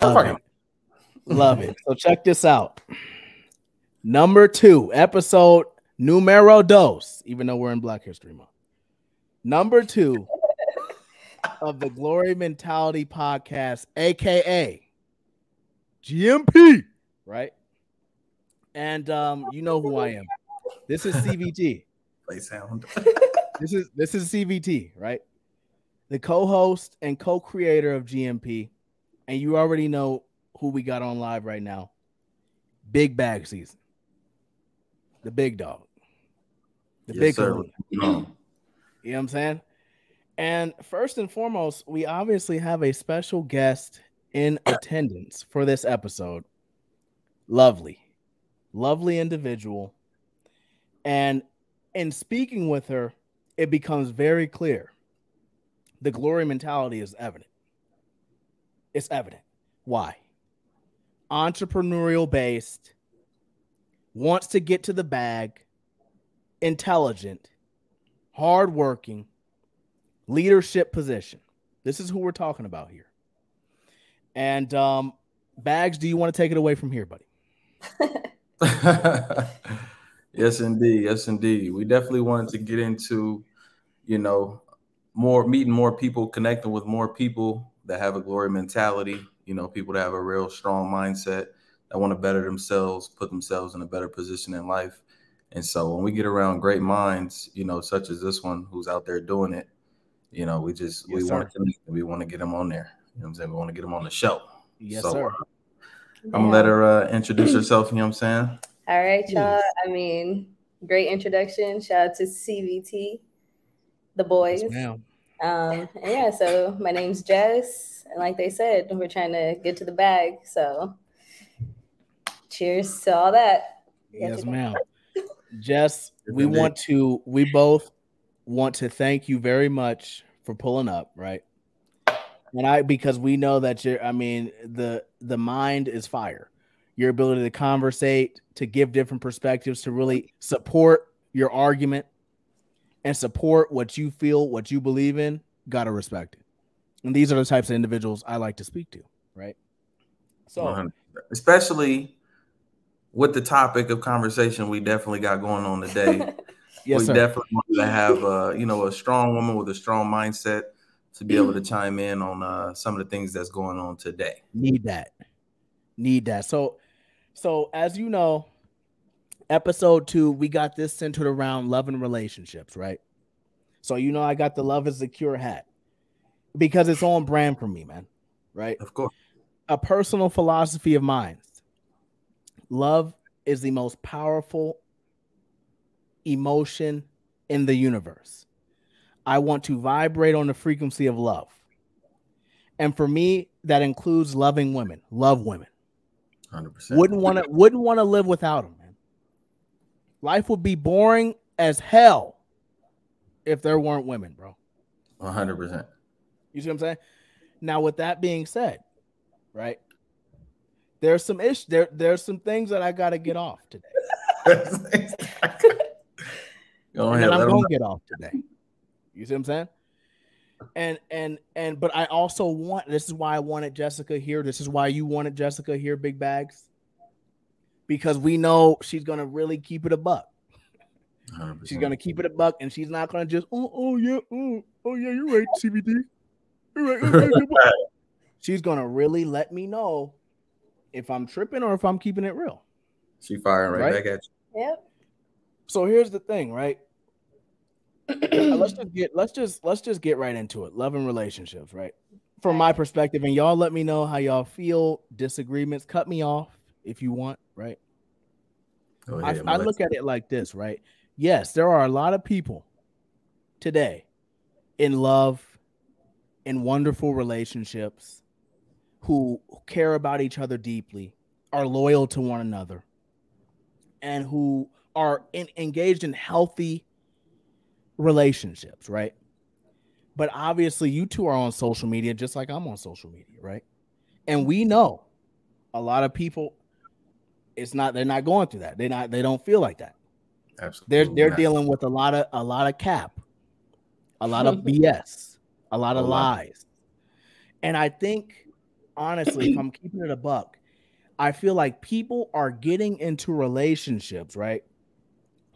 Love it. Love it. So check this out. Number 2, episode numero dos, even though we're in Black History Month. Number 2 of the Glory Mentality podcast, aka GMP, right? And you know who I am. This is CVT. Play sound. This is CVT, right? The co-host and co-creator of GMP, and you already know who we got on live right now. Big BAGSZN, the big dog, the big kahuna. You know what I'm saying? And first and foremost, we obviously have a special guest in attendance for this episode. Lovely individual. And in speaking with her, it becomes very clear. The glory mentality is evident. It's evident. Why? Entrepreneurial based, wants to get to the bag, intelligent, hardworking, leadership position. This is who we're talking about here. And Bags, do you want to take it away from here, buddy? Yes, indeed. Yes, indeed. We definitely wanted to get into, meeting more people, connecting with more people that have a glory mentality, people that have a real strong mindset, that want to better themselves, put themselves in a better position in life. And so when we get around great minds, such as this one who's out there doing it, we want to get them on there. You know what I'm saying? We want to get them on the show. Yes, sir. I'm going to let her introduce herself, you know what I'm saying? All right, y'all. I mean, great introduction. Shout out to CVT, the boys. Yes, and yeah, so my name's Jess. And like they said, we're trying to get to the bag. So cheers to all that. Yes, ma'am. Jess, we both want to thank you very much for pulling up, right? And because we know that the mind is fire. Your ability to conversate, to give different perspectives, to really support your argument and support what you feel, what you believe in, gotta respect it. And these are the types of individuals I like to speak to, right? So, especially with the topic of conversation we definitely got going on today. Yes, we definitely want to have a strong woman with a strong mindset to be able to chime in on some of the things that's going on today. Need that. So as you know, episode 2, we got this centered around love and relationships, right? So I got the love is secure hat because it's on brand for me, man. Right? Of course. A personal philosophy of mine. Love is the most powerful emotion in the universe. I want to vibrate on the frequency of love. And for me, that includes loving women. Love women. 100%. Wouldn't want to live without them, man. Life would be boring as hell if there weren't women, bro. 100%. You see what I'm saying? Now, with that being said, right? There's some there's some things that I got to get off today. I'm gonna get off today. You see what I'm saying? But I also this is why I wanted Jessica here. This is why you wanted Jessica here, Big Bags. Because we know she's gonna really keep it a buck. 100%. She's gonna keep it a buck, and she's not gonna just oh yeah, you're right, CBD. You're right. She's gonna really let me know if I'm tripping or if I'm keeping it real. She firing right back at you. Yep. So here's the thing, right? let's just get right into it. Love and relationships, right? From my perspective, and y'all let me know how y'all feel. Disagreements, cut me off if you want, right? I look at it like this, right? Yes, there are a lot of people today in love, in wonderful relationships, who care about each other deeply, are loyal to one another, and who are engaged in healthy relationships, right? But obviously you two are on social media just like I'm on social media, right? And we know a lot of people, they're not going through that. They don't feel like that. Absolutely. They're dealing with a lot of cap, a lot of BS, a lot of lies. And I think honestly, if I'm keeping it a buck, I feel like people are getting into relationships, right,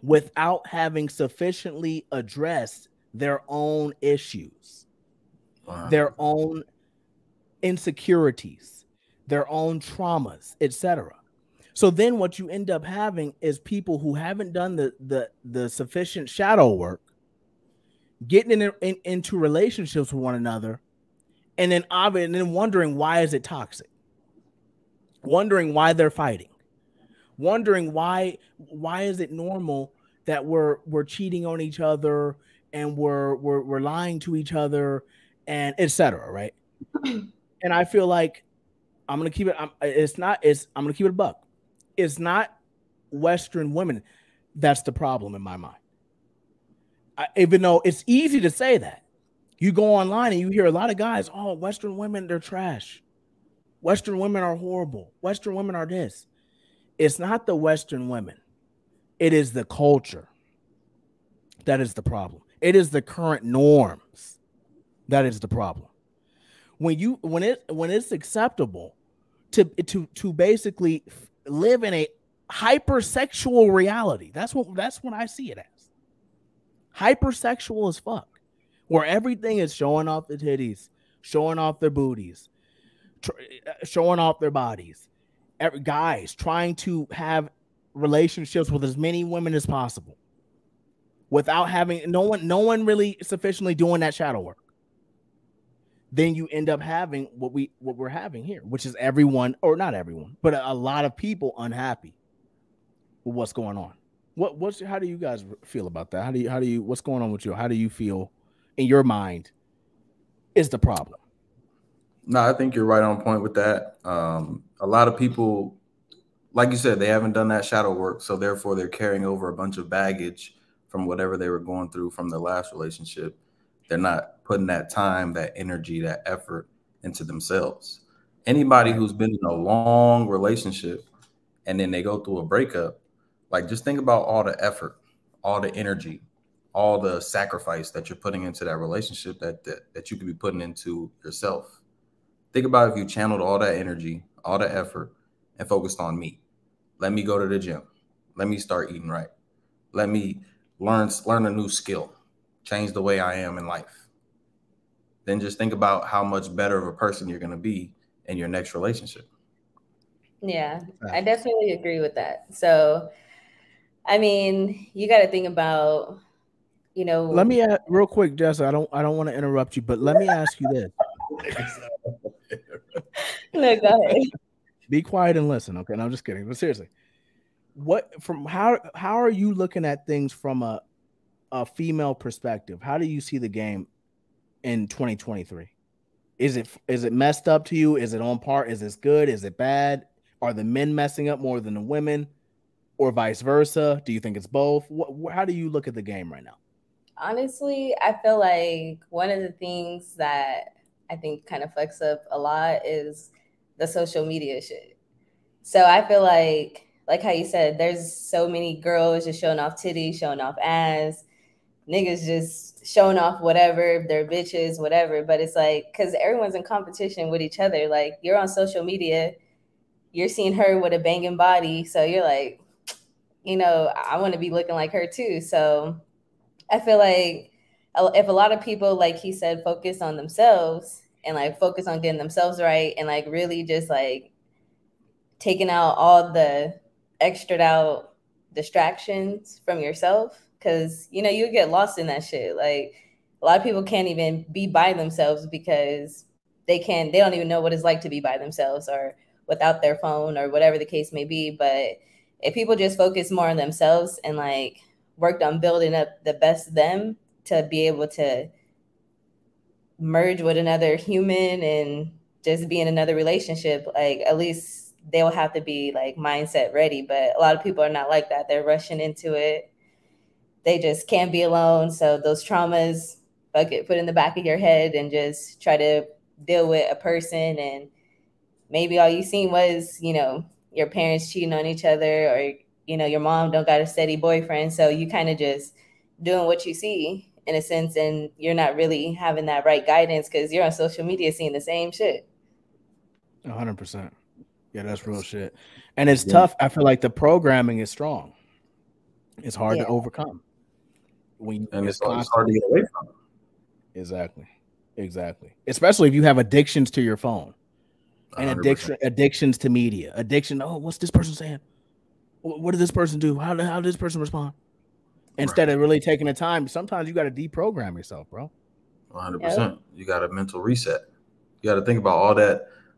without having sufficiently addressed their own issues, their own insecurities, their own traumas, etc. So then what you end up having is people who haven't done the sufficient shadow work getting into relationships with one another, and then wondering why is it toxic, wondering why they're fighting, wondering why is it normal that we're cheating on each other and we're lying to each other and etc. Right? And I feel like I'm gonna keep it. I'm gonna keep it a buck. It's not Western women that's the problem in my mind. Even though it's easy to say that, you go online and you hear a lot of guys, oh, Western women, they're trash. Western women are horrible. Western women are this. It's not the Western women. It is the culture that is the problem. It is the current norms that is the problem. When it's acceptable to basically live in a hypersexual reality, that's what I see it as. Hypersexual as fuck, where everything is showing off the titties, showing off their booties, showing off their bodies. Guys trying to have relationships with as many women as possible without having no one really sufficiently doing that shadow work. Then you end up having what we're having here, which is everyone, or not everyone, but a lot of people unhappy with what's going on. How do you guys feel about that? How do you what's going on with you? How do you feel in your mind is the problem? No, I think you're right on point with that. A lot of people, like you said, they haven't done that shadow work, so therefore they're carrying over a bunch of baggage from whatever they were going through from their last relationship. They're not putting that time, that energy, that effort into themselves. Anybody who's been in a long relationship and then they go through a breakup, like just think about all the effort, all the energy, all the sacrifice that you're putting into that relationship that you could be putting into yourself. Think about if you channeled all that energy, all the effort, and focused on me. Let me go to the gym. Let me start eating right. Let me learn a new skill, change the way I am in life. Then just think about how much better of a person you're going to be in your next relationship. Yeah, I definitely agree with that. So, I mean, you got to think about, Let me ask, real quick, Jess. I don't want to interrupt you, but let me ask you this. No, go ahead. Be quiet and listen. Okay, no, I'm just kidding. But seriously, how are you looking at things from a female perspective? How do you see the game in 2023? Is it messed up to you? Is it on par? Is this good? Is it bad? Are the men messing up more than the women, or vice versa? Do you think it's both? How do you look at the game right now? Honestly, I feel like one of the things that I think kind of fucks up a lot is the social media shit. So I feel like how you said, there's so many girls just showing off titties, showing off ass, niggas just showing off whatever, their bitches, whatever. But it's like, because everyone's in competition with each other. Like, you're on social media, you're seeing her with a banging body. So you're like, I want to be looking like her too. So I feel like if a lot of people, like he said, focus on themselves and like focus on getting themselves right and like really just like taking out all the extra out distractions from yourself, because you get lost in that shit. Like, a lot of people can't even be by themselves because they don't even know what it's like to be by themselves or without their phone or whatever the case may be. But if people just focus more on themselves and like worked on building up the best them to be able to merge with another human and just be in another relationship, like at least they'll have to be like mindset ready. But a lot of people are not like that. They're rushing into it. They just can't be alone. So those traumas, put in the back of your head and just try to deal with a person. And maybe all you seen was, your parents cheating on each other, or, your mom don't got a steady boyfriend. So you kind of just doing what you see in a sense, and you're not really having that right guidance because you're on social media seeing the same shit. 100%. Yeah, that's real shit. And it's tough. I feel like the programming is strong. It's hard to overcome. And It's it's hard to constantly get away from. exactly, exactly. Especially if you have addictions to your phone and 100%. addictions to media, addiction. Oh, what's this person saying? What did this person do? How did this person respond? Instead of really taking the time, sometimes you got to deprogram yourself, bro. 100%. You got a mental reset. You got to think about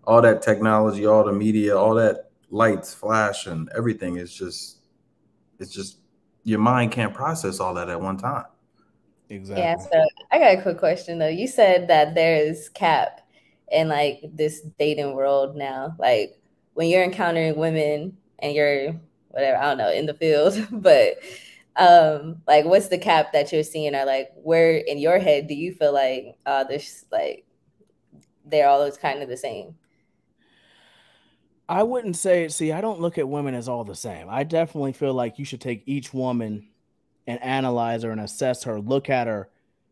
all that technology, all the media, all that lights, flash, and everything is just, it's just your mind can't process all that at one time. Exactly. Yeah, so I got a quick question though. You said that there's cap in like this dating world now. Like when you're encountering women and you're whatever, I don't know, in the field, but like what's the cap that you're seeing, or like where in your head do you feel like there's like they're all kind of the same? I wouldn't say, see, I don't look at women as all the same. I definitely feel like you should take each woman and analyze her and assess her, look at her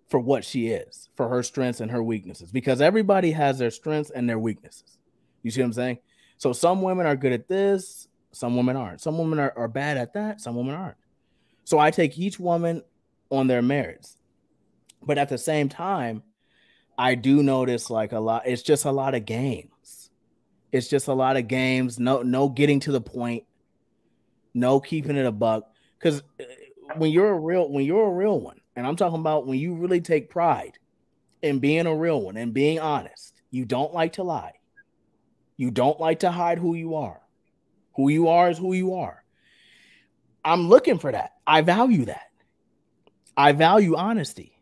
for what she is, for her strengths and her weaknesses, because everybody has their strengths and their weaknesses. You see what I'm saying? So some women are good at this, some women aren't. Some women are bad at that, some women aren't. So I take each woman on their merits. But at the same time, I do notice like a lot, it's just a lot of games. It's just a lot of games, no getting to the point, no keeping it a buck. Because when you're a real one, and I'm talking about when you really take pride in being a real one and being honest, you don't like to lie. You don't like to hide who you are. Who you are is who you are. I'm looking for that. I value that. I value honesty.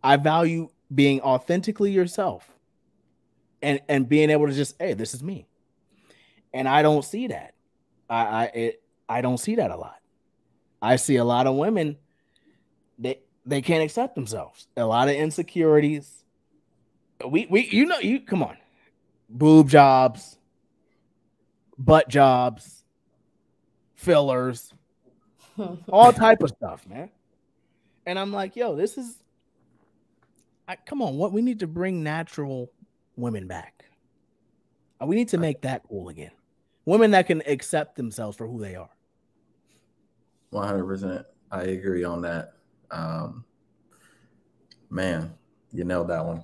I value being authentically yourself and being able to just, hey, this is me. And I don't see that. I don't see that a lot. I see a lot of women, they can't accept themselves. A lot of insecurities. You come on. Boob jobs, butt jobs, fillers, all type of stuff, man. And I'm like, yo, this is come on, what we need to bring natural women back. We need to make that cool again. Women that can accept themselves for who they are. 100%. I agree on that. Man, you nailed that one.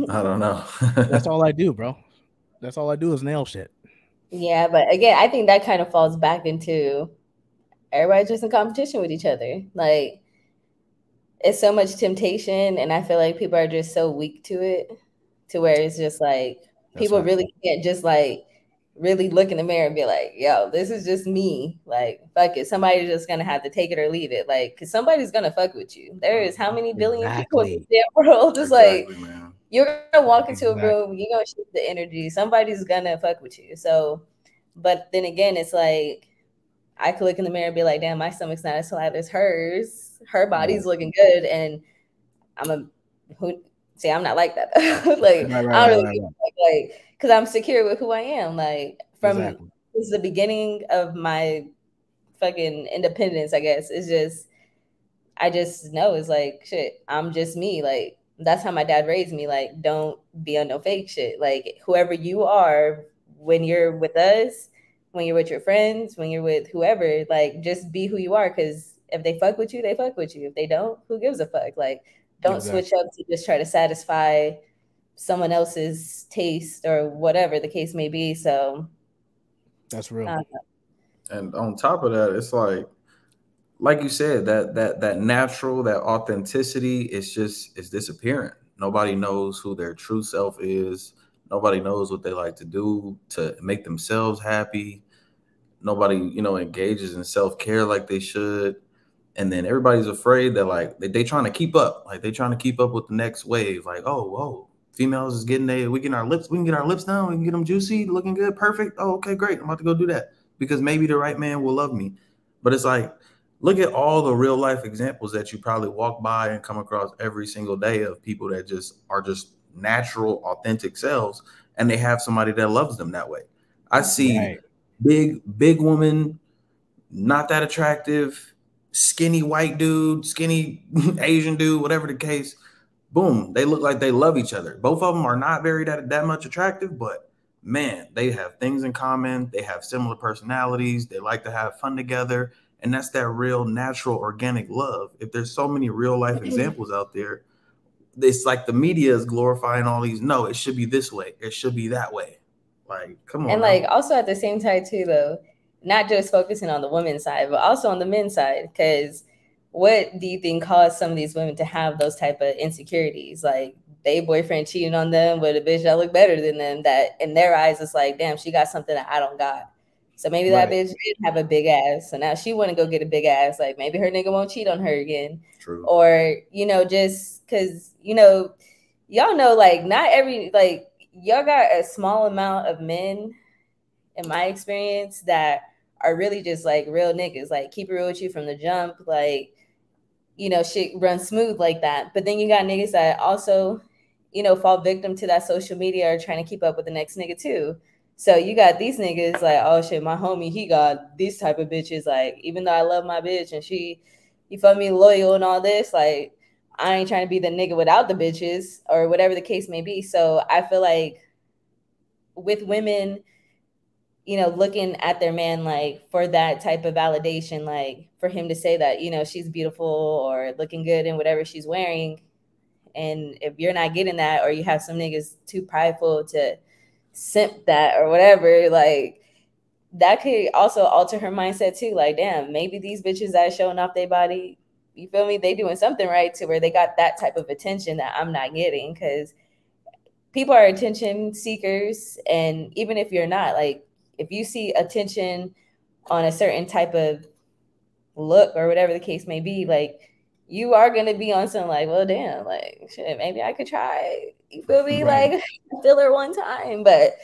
I don't know. That's all I do, bro. That's all I do is nail shit. Yeah, but again, I think that kind of falls back into everybody's just in competition with each other. Like it's so much temptation, and I feel like people are just so weak to it, to where it's just like people really can't just like really look in the mirror and be like, yo, this is just me. Like, fuck it. Somebody's just gonna have to take it or leave it. Like, cause somebody's gonna fuck with you. There is how many billion people in the world? Just like man. You're gonna walk into a room, you're gonna shift the energy. Somebody's gonna fuck with you. So, but then again, it's like I could look in the mirror and be like, damn, my stomach's not as flat as hers. Her body's looking good, and I'm not like that. Like I don't really like because I'm secure with who I am. Like from this is the beginning of my fucking independence, I guess. It's just I just know it's like shit, I'm just me. Like that's how my dad raised me. Like, don't be on no fake shit. Like whoever you are when you're with us, when you're with your friends, when you're with whoever, like just be who you are. Cause if they fuck with you, they fuck with you. If they don't, who gives a fuck? Like don't switch up to just try to satisfy someone else's taste or whatever the case may be. So that's real. And on top of that, it's like you said, that natural, that authenticity is disappearing. Nobody knows who their true self is. Nobody knows what they like to do to make themselves happy. Nobody, engages in self-care like they should. And then everybody's afraid that like they trying to keep up. Like they trying to keep up with the next wave. Like, oh, whoa, females is getting we can get our lips down, we can get them juicy, looking good, perfect. Oh, okay, great. I'm about to go do that because maybe the right man will love me. But it's like, look at all the real life examples that you probably walk by and come across every single day of people that are just natural, authentic selves, and they have somebody that loves them that way. I see big woman, not that attractive, skinny white dude, skinny Asian dude, whatever the case. Boom, they look like they love each other. Both of them are not very that much attractive, but man, they have things in common. They have similar personalities. They like to have fun together. And that's that real, natural, organic love. If there's so many real life examples out there, it's like the media is glorifying all these. No, it should be this way. It should be that way. Like, come on. And like also at the same time too, though, not just focusing on the women's side, but also on the men's side. Because what do you think caused some of these women to have those type of insecurities? Like they boyfriend cheating on them with a bitch that look better than them, that in their eyes it's like, damn, she got something that I don't got. So maybe that bitch did have a big ass. So now she want to go get a big ass. Like maybe her nigga won't cheat on her again. True. Or, you know, just because, you know, y'all know, like not every, like y'all got a small amount of men, in my experience, that are really just like real niggas. Like keep it real with you from the jump. Like, you know, shit runs smooth like that. But then you got niggas that also, you know, fall victim to that social media or trying to keep up with the next nigga too. So you got these niggas like, oh shit, my homie, he got these type of bitches. Like, even though I love my bitch and you feel me, loyal and all this, like, I ain't trying to be the nigga without the bitches or whatever the case may be. So I feel like with women, you know, looking at their man, like for that type of validation, like for him to say that, you know, she's beautiful or looking good in whatever she's wearing. And if you're not getting that, or you have some niggas too prideful to simp that or whatever, like that could also alter her mindset too. Like, damn, maybe these bitches that are showing off their body, you feel me, they doing something right to where they got that type of attention that I'm not getting. Because people are attention seekers. And even if you're not, like, if you see attention on a certain type of look or whatever the case may be, like you are going to be on some like, well, damn, like shit, maybe I could try, you feel me? Right. Like filler one time. But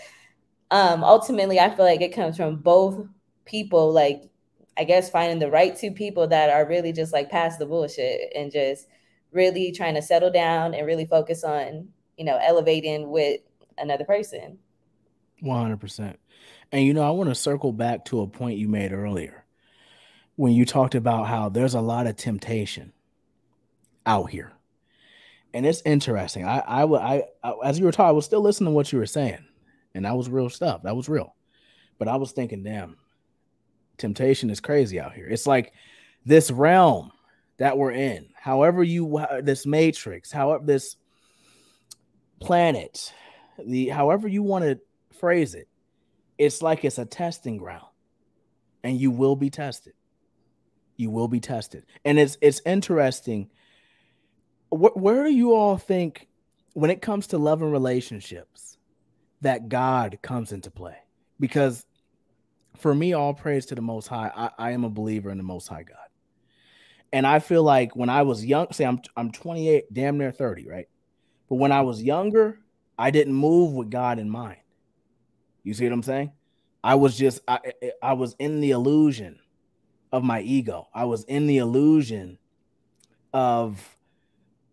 ultimately I feel like it comes from both people, like I guess finding the right two people that are really just like past the bullshit and just really trying to settle down and really focus on, you know, elevating with another person. 100%. And, you know, I want to circle back to a point you made earlier when you talked about how there's a lot of temptation out here. And it's interesting. I as you were talking, I was still listening to what you were saying. And that was real stuff. That was real. But I was thinking, damn, temptation is crazy out here. It's like this realm that we're in, however this matrix, however this planet, however you want to phrase it, it's like it's a testing ground, and you will be tested. You will be tested. And it's interesting. Where do you all think, when it comes to love and relationships, that God comes into play? Because for me, all praise to the Most High. I am a believer in the Most High God. And I feel like when I was young, say I'm 28, damn near 30, right? But when I was younger, I didn't move with God in mind. You see what I'm saying? I was in the illusion of my ego. I was in the illusion of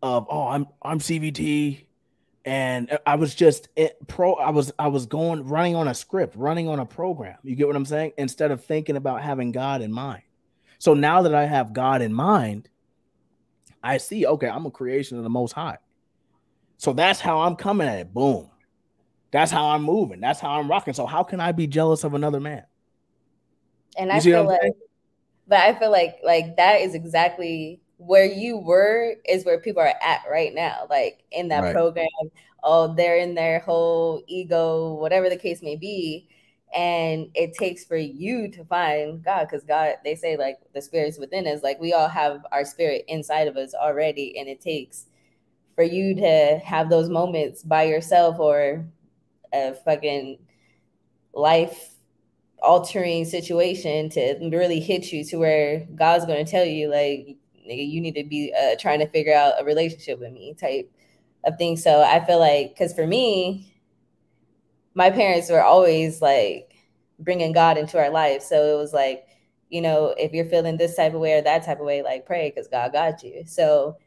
oh, I'm CVT, and I was just I was running on a script, running on a program. You get what I'm saying? Instead of thinking about having God in mind. So now that I have God in mind, I see, okay, I'm a creation of the Most High. So that's how I'm coming at it. Boom. That's how I'm moving. That's how I'm rocking. So how can I be jealous of another man? And I feel like that is exactly where you were is where people are at right now. Like in that program, oh, they're in their whole ego, whatever the case may be. And it takes for you to find God, because God, they say like the spirit's within us. Like we all have our spirit inside of us already. And it takes for you to have those moments by yourself or a fucking life altering situation to really hit you to where God's going to tell you like, nigga, you need to be trying to figure out a relationship with me type of thing. So I feel like, because for me, my parents were always like bringing God into our life. So it was like, you know, if you're feeling this type of way or that type of way, like pray because God got you. So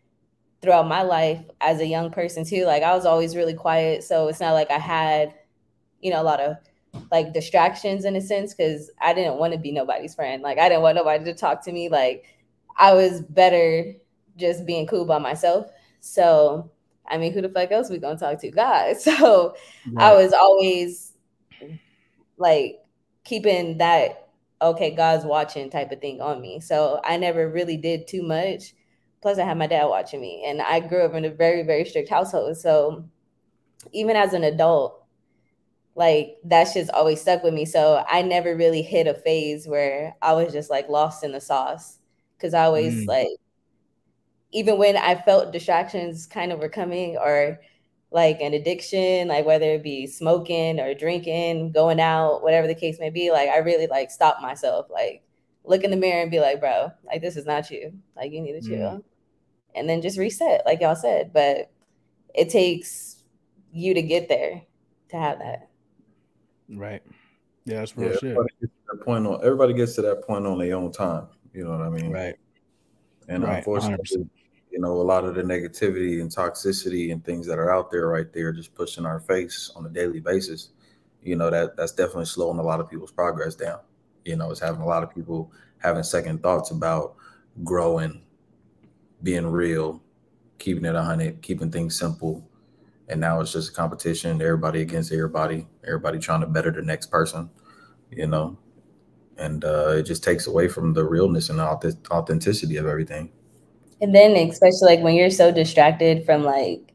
throughout my life as a young person too, like I was always really quiet. So it's not like I had, you know, a lot of like distractions in a sense, because I didn't want to be nobody's friend. Like I didn't want nobody to talk to me. Like I was better just being cool by myself. So I mean, who the fuck else we gonna talk to? God. So I was always like keeping that, okay, God's watching type of thing on me. So I never really did too much. Plus I had my dad watching me, and I grew up in a very, very strict household. So even as an adult, like that shit's always stuck with me. So I never really hit a phase where I was just like lost in the sauce. Cause I always like, even when I felt distractions kind of were coming, or like an addiction, like whether it be smoking or drinking, going out, whatever the case may be, like I really like stop myself, like look in the mirror and be like, bro, like this is not you. Like you need to chill. And then just reset, like y'all said. But it takes you to get there to have that. Right. Yeah, that's real shit. Everybody gets to that point on their own time. You know what I mean? Right. And right. Unfortunately, 100%. you know, a lot of the negativity and toxicity and things that are out there right there just pushing our face on a daily basis, you know, that's definitely slowing a lot of people's progress down. You know, it's having a lot of people having second thoughts about growing, being real, keeping it 100, keeping things simple. And now it's just a competition, everybody against everybody trying to better the next person, you know, and it just takes away from the realness and the authenticity of everything. And then especially like when you're so distracted from like,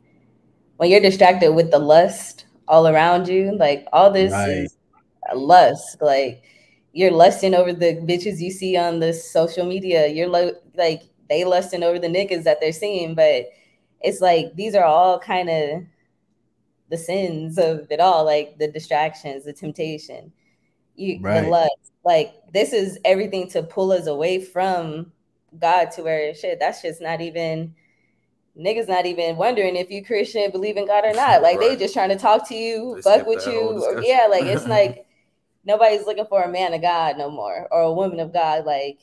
when you're distracted with the lust all around you, like all this Right. is lust. Like you're lusting over the bitches you see on the social media. You're like they lusting over the niggas that they're seeing, but it's like these are all kind of the sins of it all, like the distractions, the temptation, the Right. lust. Like this is everything to pull us away from God, to where shit, that's just not even, niggas not even wondering if you Christian, believe in God or not. Like Right. they just trying to talk to you, They fuck skip with that whole you, or discussion. yeah, like it's like nobody's looking for a man of God no more, or a woman of God. Like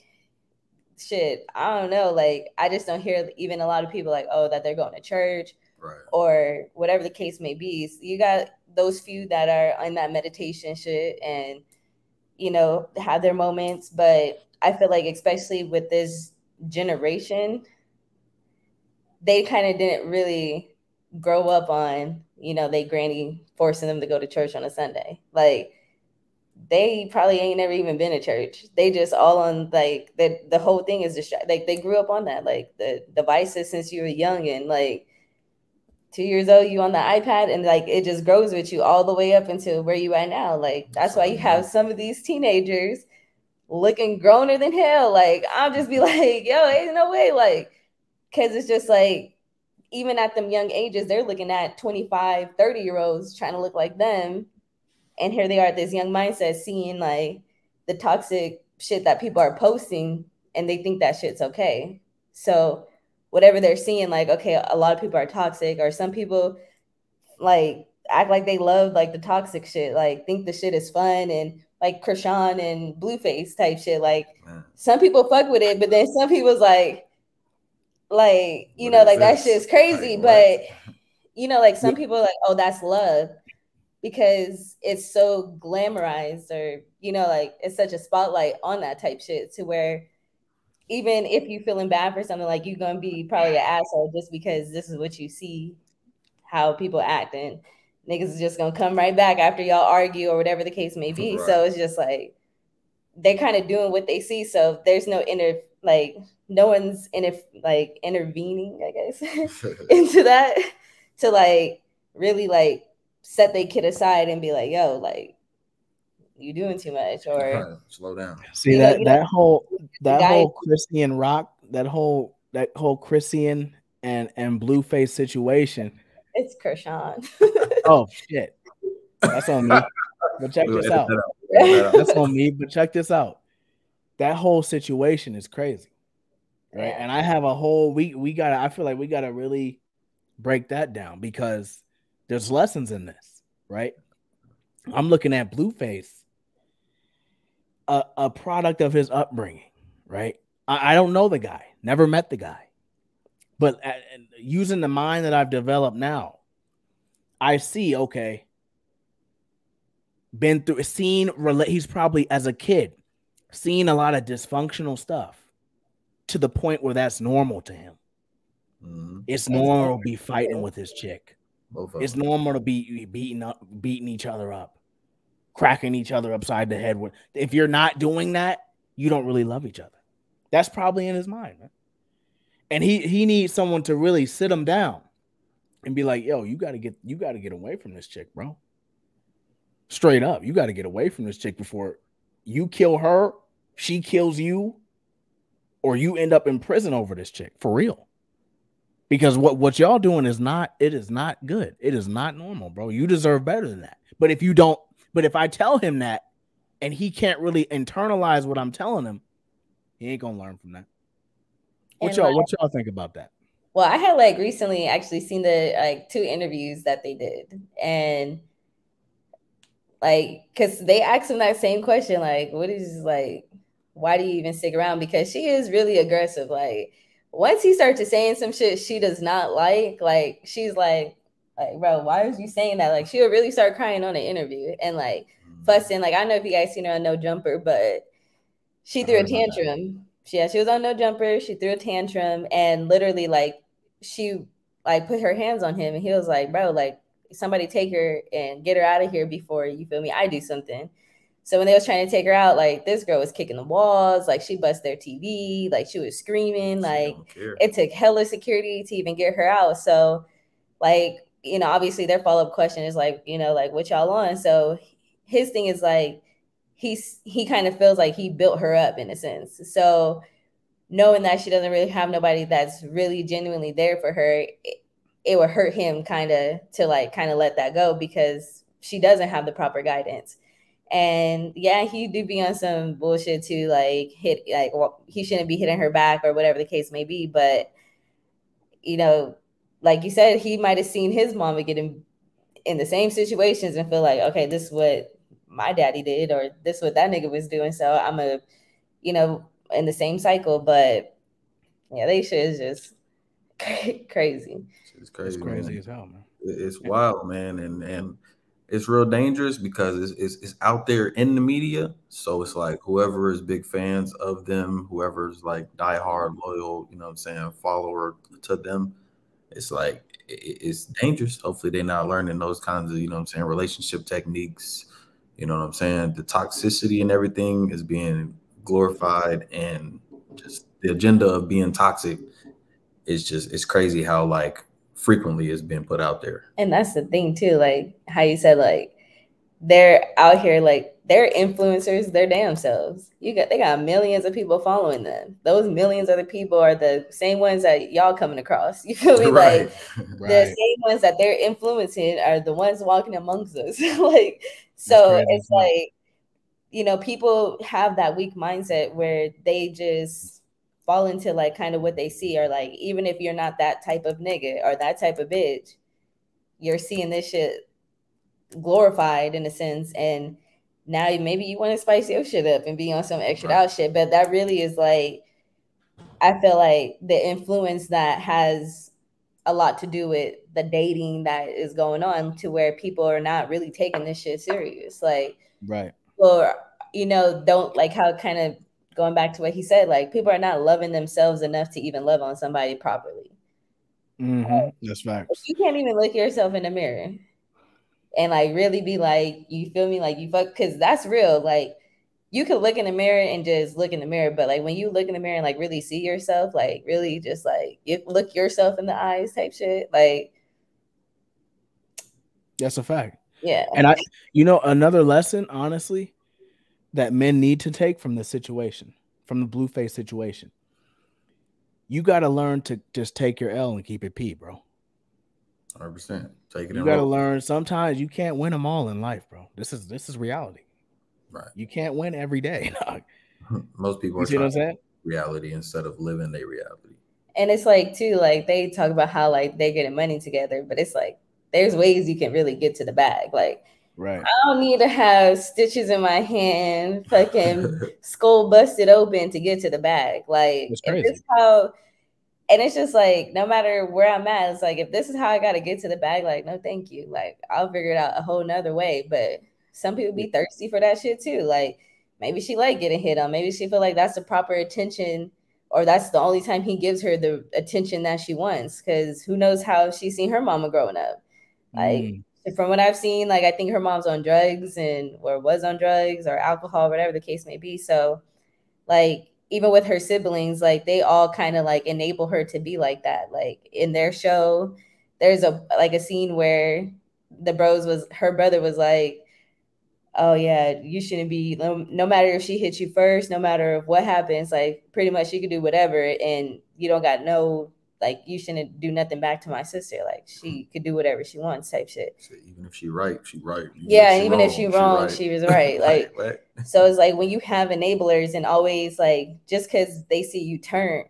shit, I don't know. Like I just don't hear even a lot of people like, oh, that they're going to church, Right. or whatever the case may be. So you got those few that are in that meditation shit and, you know, have their moments. But I feel like especially with this generation, they kind of didn't really grow up on, you know, they granny forcing them to go to church on a Sunday. Like they probably ain't never even been to church. They just all on like the whole thing is distract. Like they grew up on that, like the devices since you were young, and like 2 years old, you on the iPad, and like it just grows with you all the way up until where you at now. Like that's why you have some of these teenagers looking growner than hell. Like I'll just be like, yo, ain't no way. Like, cause it's just like, even at them young ages, they're looking at 25, 30-year-olds trying to look like them. And here they are at this young mindset, seeing like the toxic shit that people are posting, and they think that shit's okay. So whatever they're seeing, like, okay, a lot of people are toxic, or some people like act like they love like the toxic shit, like think the shit is fun, and like Krishan and Blueface type shit. Like some people fuck with it, but then some people's like you know, like that shit is crazy. Like, but you know, like some people are like, oh, that's love, because it's so glamorized, or you know, like it's such a spotlight on that type shit, to where even if you feeling bad for something, like you're gonna be probably an asshole just because this is what you see how people act, and niggas is just gonna come right back after y'all argue or whatever the case may be. Right. So it's just like they're kind of doing what they see. So there's no no one's intervening, I guess, into that to like really like set their kid aside and be like, yo, like you doing too much, or slow down. See that whole Christian rock, that whole Christian and Blueface situation. It's Krishan. Oh shit, that's on me. But check this out. That's on me. But check this out. That whole situation is crazy, right? Yeah. And I have a whole I feel like we gotta really break that down, because there's lessons in this, right? I'm looking at Blueface, a product of his upbringing, right? I don't know the guy, never met the guy, but using the mind that I've developed now, I see, okay, been through, he's probably as a kid seen a lot of dysfunctional stuff to the point where that's normal to him. Mm-hmm. It's normal to be fighting with his chick. It's normal to be beating each other up. cracking each other upside the head with. If you're not doing that, you don't really love each other. That's probably in his mind, man. And he needs someone to really sit him down and be like, yo, you gotta get away from this chick, bro. Straight up. You gotta get away from this chick before you kill her, she kills you, or you end up in prison over this chick. For real. Because what y'all doing is not good. It is not normal, bro. You deserve better than that. But if I tell him that and he can't really internalize what I'm telling him, he ain't gonna learn from that. What y'all think about that? Well, I had like recently actually seen the like 2 interviews that they did, and like because they asked him that same question, like, what is like, why do you even stick around? Because she is really aggressive. Like once he starts to saying some shit she does not like she's like, bro, why are you saying that? Like she'll really start crying on an interview and like fussing. Like I don't know if you guys seen her on No Jumper, but she threw a tantrum. She was on No Jumper. She threw a tantrum and literally like she like put her hands on him and he was like, bro, like somebody take her and get her out of here before, you feel me, I do something. So when they was trying to take her out, like this girl was kicking the walls, like she bust their TV, like she was screaming, like it took hella security to even get her out. So like, you know, obviously their follow-up question is like, you know, like what y'all on? So his thing is like, he kind of feels like he built her up in a sense. So knowing that she doesn't really have nobody that's really genuinely there for her, it would hurt him kind of to like kind of let that go because she doesn't have the proper guidance. And yeah, he do be on some bullshit too, like well, he shouldn't be hitting her back or whatever the case may be. But you know, like you said, he might have seen his mama get in the same situations and feel like, okay, this is what my daddy did, or this is what that nigga was doing. So I'm you know, in the same cycle. But yeah, they shit is just crazy. It's crazy. It's crazy as hell, man. It's wild, man, and it's real dangerous because it's out there in the media. So it's like whoever is big fans of them, whoever's like diehard loyal, you know what I'm saying, follower to them, it's like it's dangerous. Hopefully they're not learning those kinds of, you know what I'm saying, relationship techniques. You know what I'm saying? The toxicity and everything is being glorified, and just the agenda of being toxic is just, it's crazy how like frequently it's been put out there. And that's the thing too, like how you said, like they're out here, like they're influencers their damn selves. They got millions of people following them. Those millions of the people are the same ones that y'all coming across. You feel me? Right. Like the same ones that they're influencing are the ones walking amongst us. Like so it's like, you know, people have that weak mindset where they just fall into like kind of what they see, or like even if you're not that type of nigga or that type of bitch, you're seeing this shit glorified in a sense, and now maybe you want to spice your shit up and be on some extra out shit. But that really is like, I feel like the influence that has a lot to do with the dating that is going on, to where people are not really taking this shit serious. Like, right. Or, you know, don't like how kind of going back to what he said, like people are not loving themselves enough to even love on somebody properly. That's facts. You can't even look yourself in the mirror and like really be like, you feel me? Like you fuck, because that's real. Like you could look in the mirror and just look in the mirror, but like when you look in the mirror and like really see yourself, like really just like you look yourself in the eyes type shit, like that's a fact. Yeah. And you know, another lesson, honestly, that men need to take from this situation, from the Blueface situation, you got to learn to just take your L and keep it P, bro. 100%. Take it. You got to learn. Sometimes you can't win them all in life, bro. This is reality. Right. You can't win every day. Most people are trying to reality instead of living their reality. And it's like too, like they talk about how like they're getting money together, but it's like there's ways you can really get to the bag. Like, right. I don't need to have stitches in my hand, fucking skull busted open to get to the bag. Like, if this is how, and it's just like, no matter where I'm at, it's like, if this is how I got to get to the bag, like, no, thank you. Like, I'll figure it out a whole nother way. But some people be thirsty for that shit too. Like, maybe she like getting hit on. Maybe she feel like that's the proper attention, or that's the only time he gives her the attention that she wants. Because who knows how she's seen her mama growing up. Like, from what I've seen, like I think her mom's on drugs or was on drugs or alcohol, whatever the case may be. So like even with her siblings, like they all kind of like enable her to be like that. Like in their show, there's a scene where her brother was like, oh yeah, you shouldn't be, no matter if she hits you first, no matter what happens, like pretty much she could do whatever and you don't got no, like you shouldn't do nothing back to my sister. Like she could do whatever she wants type shit. So even if she right, she right. Yeah, and even if she wrong, she was right. Like so it's like when you have enablers and always like just because they see you turn,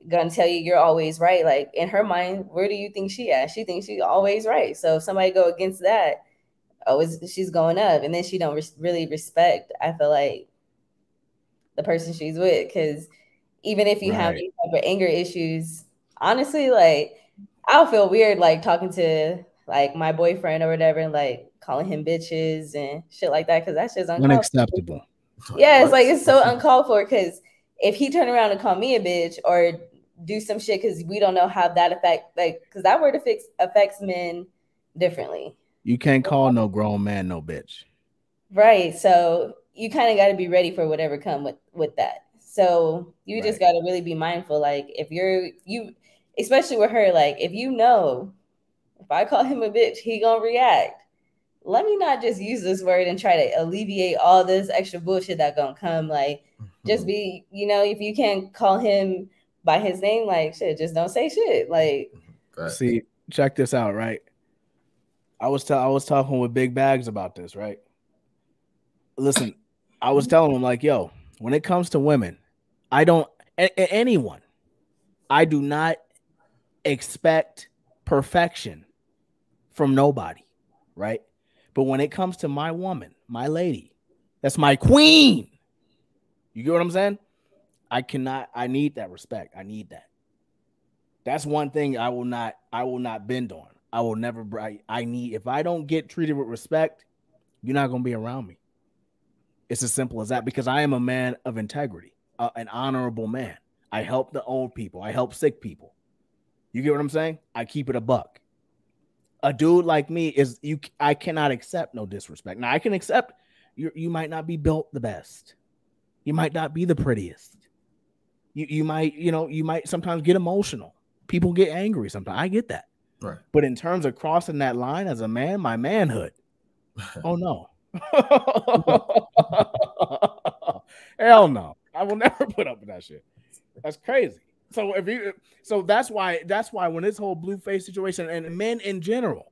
gonna tell you you're always right. Like in her mind, where do you think she at? She thinks she's always right. So if somebody go against that, she's going up, and then she don't really respect, I feel like, the person she's with. Because even if you have these type of anger issues, honestly, like I'll feel weird like talking to like my boyfriend or whatever and like calling him bitches and shit like that, because that's just unacceptable. Yeah, it's like it's so uncalled for, because if he turn around and call me a bitch or do some shit, because we don't know how that affect, like, because that word affects men differently. You can't call no grown man no bitch. Right. So you kind of got to be ready for whatever come with that. So you just got to really be mindful. Like if you, especially with her, like if if I call him a bitch, he gonna react. Let me not just use this word and try to alleviate all this extra bullshit that gonna come. Like just be, if you can't call him by his name, like shit, just don't say shit. Like, see, check this out, right? I was talking with Big Bags about this, right? Listen, I was telling him like, yo, when it comes to women, I don't anyone, I do not expect perfection from nobody, right? But when it comes to my woman, my lady, that's my queen. You get what I'm saying? I need that respect. I need that. That's one thing I will not bend on. I will never, if I don't get treated with respect, you're not going to be around me. It's as simple as that, because I am a man of integrity, an honorable man. I help the old people. I help sick people. You get what I'm saying? I keep it a buck. A dude like me I cannot accept no disrespect. Now I can accept you might not be built the best. You might not be the prettiest. You might sometimes get emotional. People get angry sometimes. I get that. Right. But in terms of crossing that line as a man, my manhood, oh no. Hell no. I will never put up with that shit. That's crazy. So that's why when this whole blue face situation, and men in general,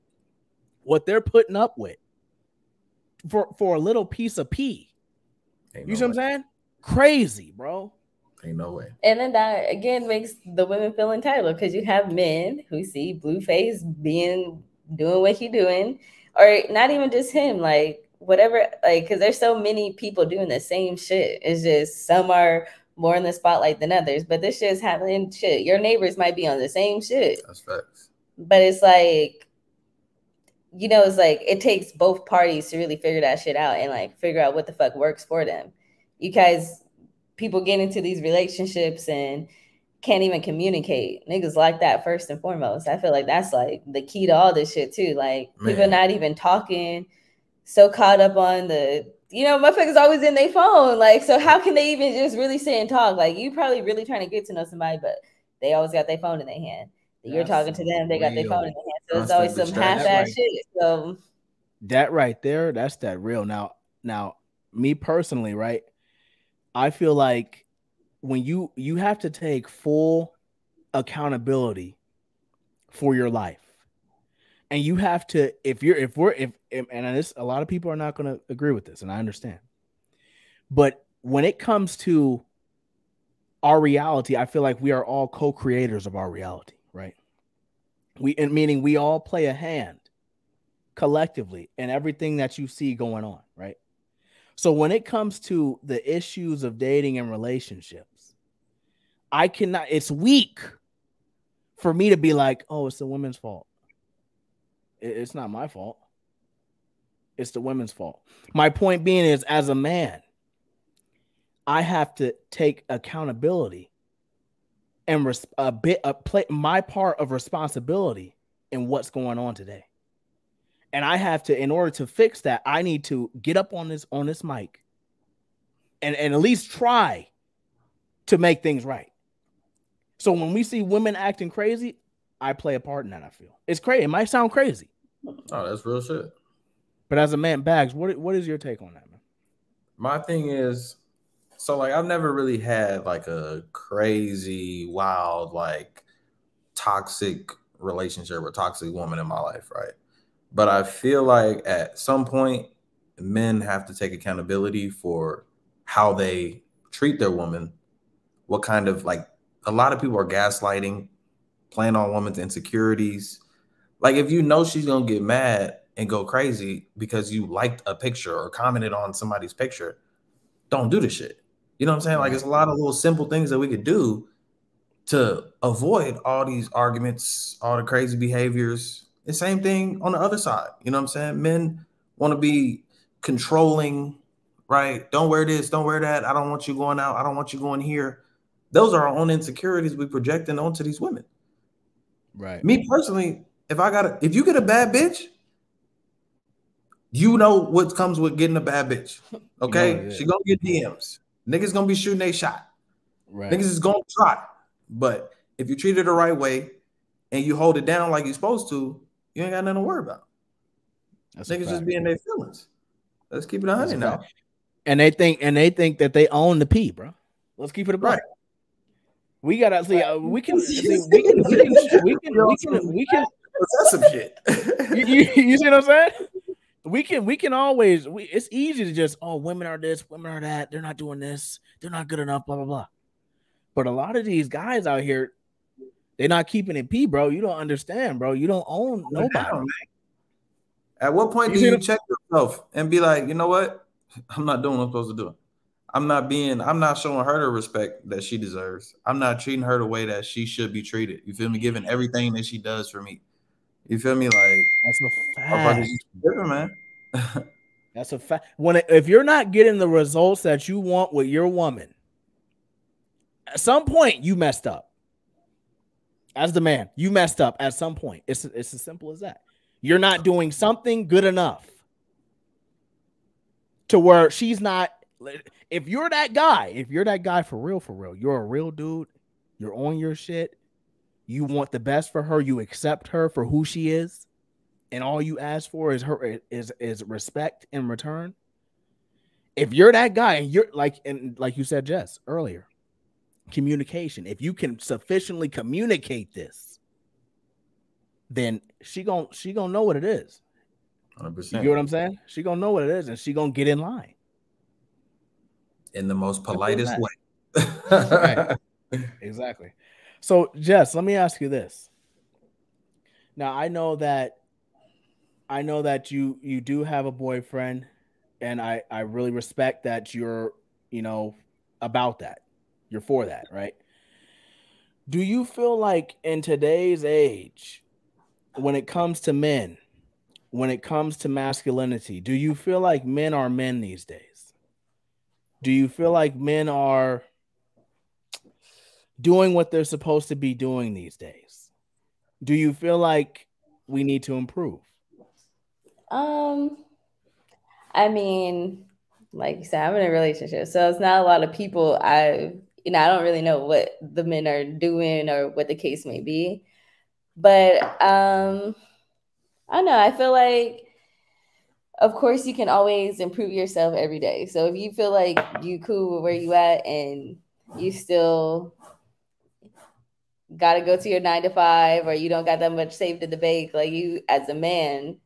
what they're putting up with for a little piece of pee. You see what I'm saying? Crazy, bro. Ain't no way. And then that again makes the women feel entitled, because you have men who see Blueface doing what he doing, or not even just him, like whatever, like, because there's so many people doing the same shit. It's just some are more in the spotlight than others, but this shit's happening. Shit, your neighbors might be on the same shit. That's facts. But it's like, it's like it takes both parties to really figure that shit out and like figure out what the fuck works for them. You guys, people get into these relationships and can't even communicate. Niggas like that first and foremost. I feel like that's like the key to all this shit too. Like people not even talking, so caught up on the, motherfuckers always in their phone. Like, so how can they even just really sit and talk? Like you probably really trying to get to know somebody, but they always got their phone in their hand. You're talking to them, they got their phone in their hand. So it's always some half-ass shit. So that right there, that's that real. Now, me personally, right? I feel like when you have to take full accountability for your life, and you have to, and this, a lot of people are not going to agree with this, and I understand, but when it comes to our reality, I feel like we are all co-creators of our reality, right? Meaning we all play a hand collectively in everything that you see going on, right? So when it comes to the issues of dating and relationships, it's weak for me to be like, oh, it's the women's fault. It's not my fault. It's the women's fault. My point being is, as a man, I have to take accountability and play my part of responsibility in what's going on today. And I have to, in order to fix that, I need to get up on this mic and at least try to make things right. So when we see women acting crazy, I play a part in that. I feel it's crazy. It might sound crazy. Oh, that's real shit. But as a man, Bags, what is your take on that, man? My thing is, so like I've never really had like a crazy, wild, like toxic relationship or toxic woman in my life, right? But I feel like at some point, men have to take accountability for how they treat their woman. What kind of like a lot of people are gaslighting, playing on women's insecurities. Like if you know she's gonna get mad and go crazy because you liked a picture or commented on somebody's picture, don't do the shit. You know what I'm saying? Like it's a lot of little simple things that we could do to avoid all these arguments, all the crazy behaviors. The same thing on the other side. You know what I'm saying? Men want to be controlling, right? Don't wear this, don't wear that. I don't want you going out. I don't want you going here. Those are our own insecurities we projecting onto these women. Right. Me personally, if you get a bad bitch, you know what comes with getting a bad bitch. Okay? You know she gonna get DMs. Niggas gonna be shooting a shot. Right. Niggas is gonna try. But if you treat her the right way and you hold it down like you're supposed to, you ain't got nothing to worry about. That's niggas just be in their feelings. Let's keep it 100 now. And they think that they own the P, bro. Let's keep it a right. We gotta see. We can. That's some shit. You see what I'm saying? We can always. It's easy to just women are this, women are that. They're not doing this. They're not good enough. Blah blah blah. But a lot of these guys out here, they're not keeping it P, bro. You don't understand, bro. You don't own nobody. At what point do you check yourself and be like, you know what? I'm not doing what I'm supposed to do. I'm not showing her the respect that she deserves. I'm not treating her the way that she should be treated. You feel me? Giving everything that she does for me. You feel me? Like that's a fact, man. That's a fact. If you're not getting the results that you want with your woman, at some point you messed up. As the man, you messed up at some point. It's as simple as that. You're not doing something good enough to where she's not. If you're that guy for real, you're a real dude. You're on your shit. You want the best for her. You accept her for who she is, and all you ask for is is respect in return. If you're that guy, and you're like you said, Jess, earlier, communication. If you can sufficiently communicate this, then she gonna know what it is. 100%. You get what I'm saying? She gonna know what it is, and she gonna get in line in the most politest way. Right. Exactly. So, Jess, let me ask you this. Now, I know that you do have a boyfriend, and I really respect that you're, about that. You're for that, right? Do you feel like in today's age, when it comes to men, when it comes to masculinity, do you feel like men are men these days? Do you feel like men are doing what they're supposed to be doing these days? Do you feel like we need to improve? I mean, like you said, I'm in a relationship, so it's not a lot of people I don't really know what the men are doing or what the case may be. But I don't know. I feel like, of course, you can always improve yourself every day. So if you feel like you cool with where you at and you still got to go to your 9 to 5, or you don't got that much saved in the bank, like, you as a man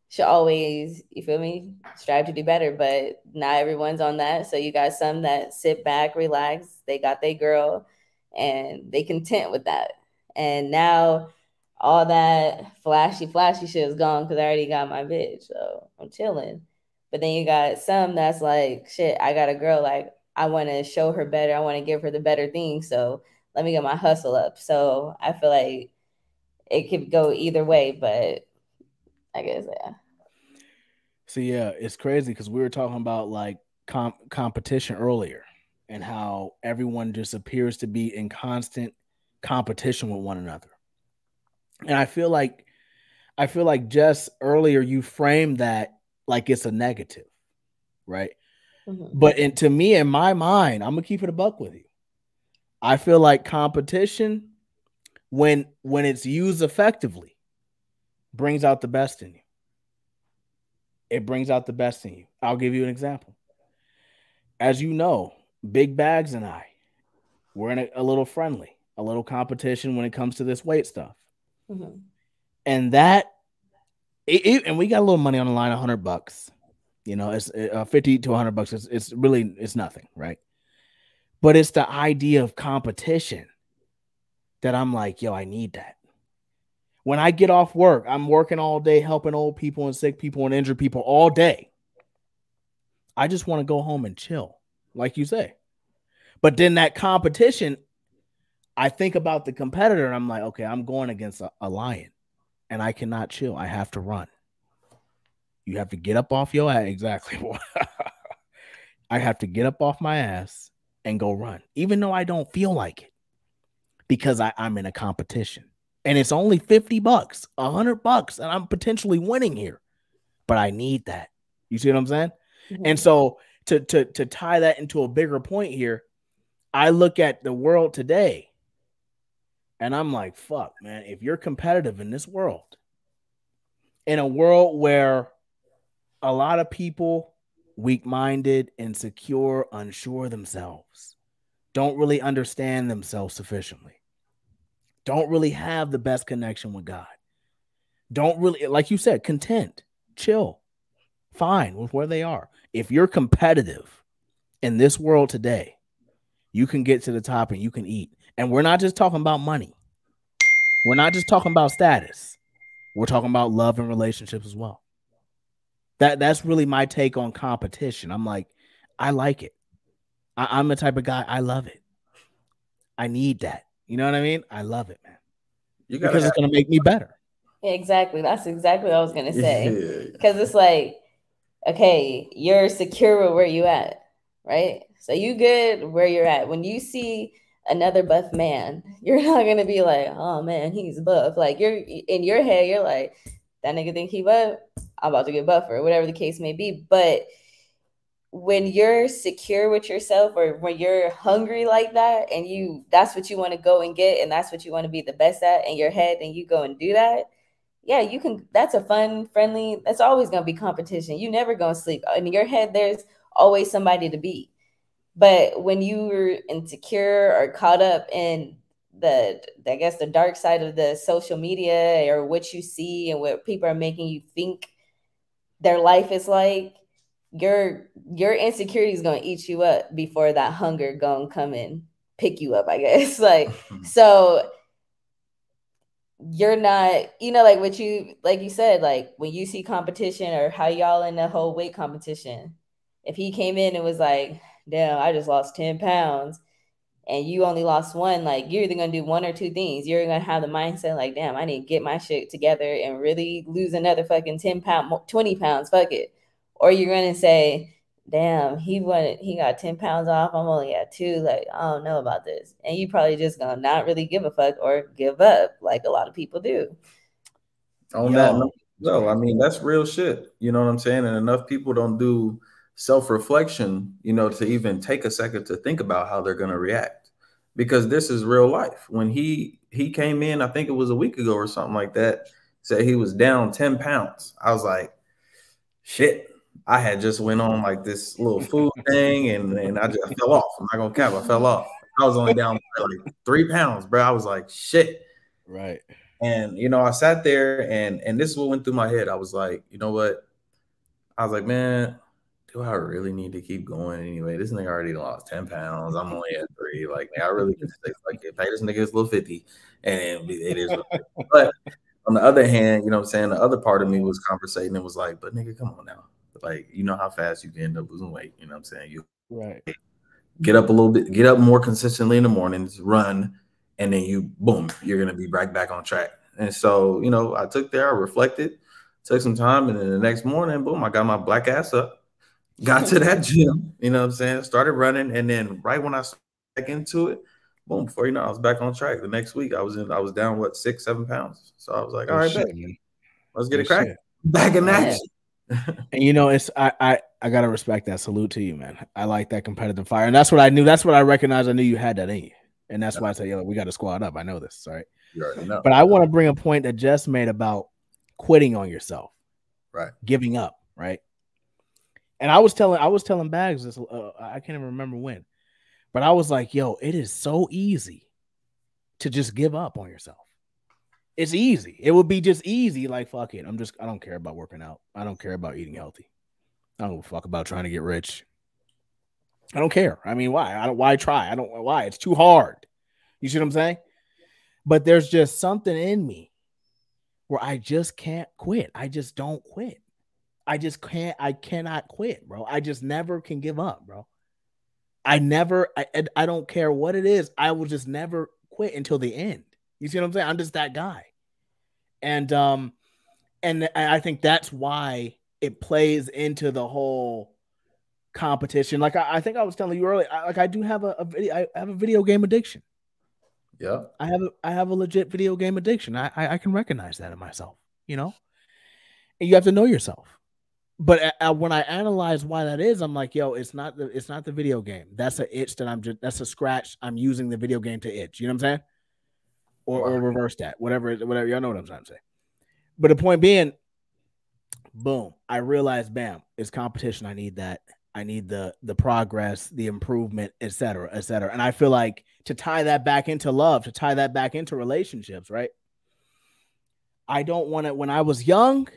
should always, you feel me, strive to do better. But not everyone's on that. So you got some that sit back, relax. They got their girl and they content with that. And now all that flashy shit is gone because I already got my bitch. So I'm chilling. But then you got some that's like, shit, I got a girl. Like, I want to show her better. I want to give her the better thing. So let me get my hustle up. So I feel like it could go either way, but I guess, yeah. So, yeah, it's crazy because we were talking about like competition earlier and how everyone just appears to be in constant competition with one another. And I feel like I feel like Jess earlier you framed that like it's a negative, right? But to me, in my mind, I'm gonna keep it a buck with you. I feel like competition, when it's used effectively, brings out the best in you. It brings out the best in you. I'll give you an example. As you know, Big Bags and I, we're in a little friendly, a little competition when it comes to this weight stuff. And that, and we got a little money on the line, $100. You know, it's 50 to $100. It's really, it's nothing, right? But it's the idea of competition that I'm like, yo, I need that. When I get off work, I'm working all day, helping old people and sick people and injured people all day. I just want to go home and chill, like you say. But then that competition, I think about the competitor and I'm like, okay, I'm going against a lion and I cannot chill. I have to run. You have to get up off your ass. Exactly. I have to get up off my ass and go run, even though I don't feel like it, because I'm in a competition and it's only $50, $100, and I'm potentially winning here, but I need that. You see what I'm saying? And so to tie that into a bigger point here, I look at the world today and I'm like, fuck, man, if you're competitive in this world, in a world where a lot of people, weak-minded, insecure, unsure themselves, don't really understand themselves sufficiently, don't really have the best connection with God, don't really, like you said, content, chill, fine with where they are. If you're competitive in this world today, you can get to the top and you can eat. And we're not just talking about money. We're not just talking about status. We're talking about love and relationships as well. That's really my take on competition. I'm like, I like it. I'm the type of guy, I love it. I need that. You know what I mean? I love it, man. Because it's going to make me better. Exactly. That's exactly what I was going to say. Because it's like, okay, you're secure with where you at, right? So you good where you're at. When you see another buff man, you're not going to be like, oh man, he's buff. Like, you're in your head, you're like, that nigga think he buff, I'm about to get buffer, whatever the case may be. But when you're secure with yourself, or when you're hungry like that, and that's what you want to go and get, and that's what you want to be the best at in your head, and you go and do that, yeah, you can. That's a fun, friendly, that's always going to be competition. You never going to sleep. In your head, there's always somebody to beat. But when you're insecure or caught up in I guess the dark side of the social media, or what you see and what people are making you think their life is like, your insecurity is going to eat you up before that hunger going to come and pick you up, I guess. Like, so you're not, like what you, like you said, like when you see competition, or how y'all in the whole weight competition, if he came in and was like, damn, I just lost 10 pounds and you only lost one, like, you're either going to do one or two things. You're going to have the mindset like, damn, I need to get my shit together and really lose another fucking 10 pounds, 20 pounds, fuck it. Or you're going to say, damn, he got 10 pounds off, I'm only at 2, like, I don't know about this. And you probably just going to not really give a fuck, or give up, like a lot of people do. On that note, no, I mean, that's real shit. You know what I'm saying? And enough people don't do self-reflection, to even take a second to think about how they're going to react, because this is real life. When he came in, I think it was a week ago or something like that, said he was down 10 pounds. I was like, shit, I had just went on like this little food thing and I just fell off. I'm not gonna cap, I fell off. I was only down like 3 pounds, bro. I was like, shit. Right. And I sat there and this is what went through my head. I was like, you know what? I was like, man, do I really need to keep going anyway? This nigga already lost 10 pounds. I'm only at 3. Like, I really could say, like, pay this nigga his little 50, and it is. But on the other hand, you know what I'm saying, the other part of me was conversating and was like, but nigga, come on now. Like, you know how fast you can end up losing weight. You know what I'm saying? You right. Get up a little bit, get up more consistently in the mornings, run, and then you, boom, you're going to be right back on track. And so, I took there, I reflected, took some time, and then the next morning, boom, I got my black ass up, got to that gym, you know what I'm saying, started running, and then right when I started back into it, boom, before you know, I was back on track. The next week, I was down, 6-7 pounds. So I was like, all right, bet. Let's get Good it cracked. shit. Back in Yeah. action. And you know, it's I gotta respect that. Salute to you, man. I like that competitive fire, and that's what I knew. That's what I recognized. I knew you had that in you, and that's why I said, "Yo, we got to squad up." I know this, right? You already know. But I want to bring a point that Jess made about quitting on yourself, Right. giving up, right? And I was telling Bags this. I can't even remember when, but I was like, "Yo, it is so easy to just give up on yourself. It's easy. It would be just easy. Like, fuck it. I don't care about working out. I don't care about eating healthy. I don't give a fuck about trying to get rich. I don't care. I mean, why? Why try? I don't why. It's too hard. You see what I'm saying? But there's just something in me where I just can't quit. I just don't quit. I cannot quit, bro. I just never can give up, bro. I don't care what it is. I will just never quit until the end. You see what I'm saying? I'm just that guy. And I think that's why it plays into the whole competition. Like I think I was telling you earlier, I do have a video game addiction. Yeah. I have a legit video game addiction. I can recognize that in myself, you know? And you have to know yourself. But when I analyze why that is, I'm like, yo, it's not the video game. That's an itch that's a scratch. I'm using the video game to itch. You know what I'm saying? Or reverse that. Whatever. Y'all know what I'm trying to say. But the point being, boom, I realized, bam, it's competition. I need that. I need the progress, the improvement, et cetera, et cetera. And I feel like to tie that back into love, to tie that back into relationships, right? I don't want to, when I was young,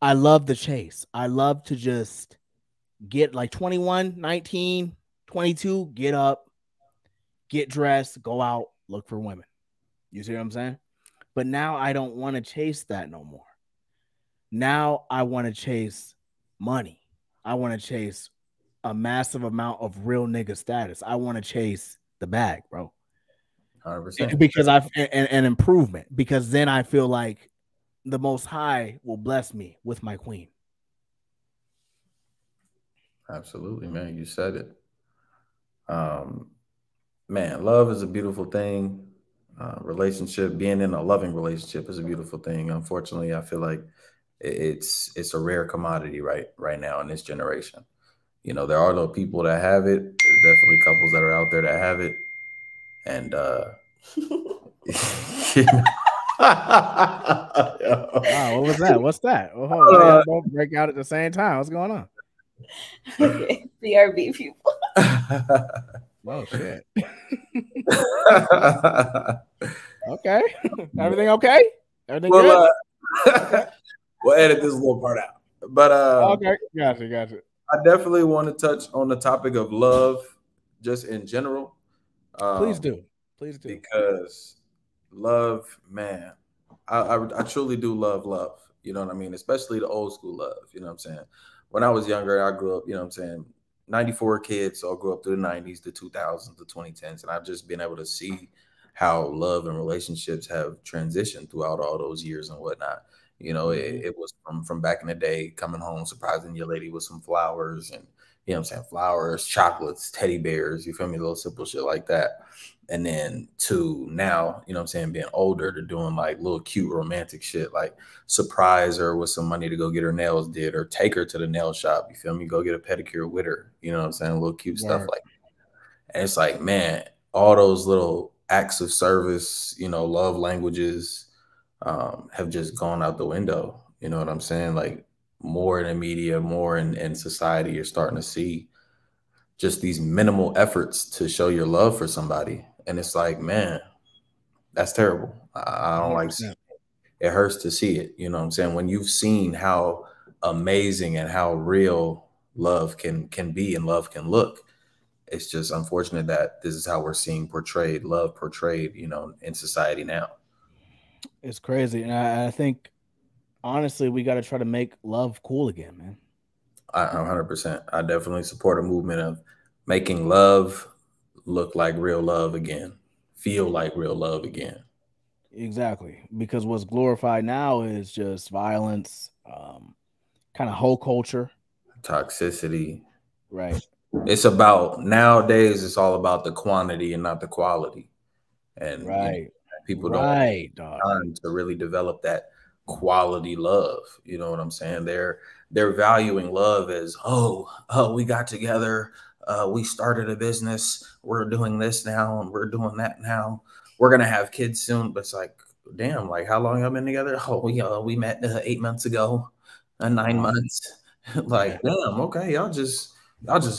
I loved the chase. I loved to just get like 21, 19, 22, get up, get dressed, go out, look for women. You see what I'm saying? But now I don't want to chase that no more. Now I want to chase money. I want to chase a massive amount of real nigga status. I want to chase the bag, bro. 100%. Because an improvement. Because then I feel like the Most High will bless me with my queen. Absolutely, man. You said it. Man, love is a beautiful thing. Relationship, being in a loving relationship is a beautiful thing. Unfortunately, I feel like it's a rare commodity right now in this generation. You know, there are the people that have it. There's definitely couples that are out there that have it. And Wow, what was that? What's that? Oh, both break out at the same time. What's going on? Okay, BRB people. Oh shit. Okay. Everything okay? Everything good? We'll edit this little part out. But okay, gotcha. I definitely want to touch on the topic of love, just in general. Please do. Because love, man, I truly do love. You know what I mean? Especially the old school love. You know what I'm saying? When I was younger, I grew up, you know what I'm saying, 94 kids, so I grew up through the 90s, the 2000s, the 2010s, and I've just been able to see how love and relationships have transitioned throughout all those years and whatnot. You know, it was from back in the day, coming home, surprising your lady with some flowers and, you know what I'm saying, flowers, chocolates, teddy bears, you feel me, little simple shit like that. And then to now, you know what I'm saying, being older, to doing like little cute romantic shit, like surprise her with some money to go get her nails did, or take her to the nail shop, you feel me, go get a pedicure with her, you know what I'm saying, little cute stuff like that. And it's like, man, all those little acts of service, you know, love languages have just gone out the window. You know what I'm saying? Like more in the media, more in society, you're starting to see just these minimal efforts to show your love for somebody. And it's like, man, that's terrible. I don't 100%. Like seeing it. It hurts to see it. You know what I'm saying? When you've seen how amazing and how real love can be and love can look, it's just unfortunate that this is how we're seeing love portrayed, you know, in society now. It's crazy. And I think, honestly, we got to try to make love cool again, man. 100%. I definitely support a movement of making love look like real love again, feel like real love again. Exactly. Because what's glorified now is just violence, kind of whole culture. Toxicity. Right. It's about, nowadays, it's all about the quantity and not the quality. And right. You know, people don't have time to really develop that quality love. You know what I'm saying? They're valuing love as, we got together, we started a business, we're doing this now and we're doing that now, we're gonna have kids soon. But it's like, damn, like how long y'all been together? Oh, we met 8 months ago, 9 months. Like, damn, okay, y'all just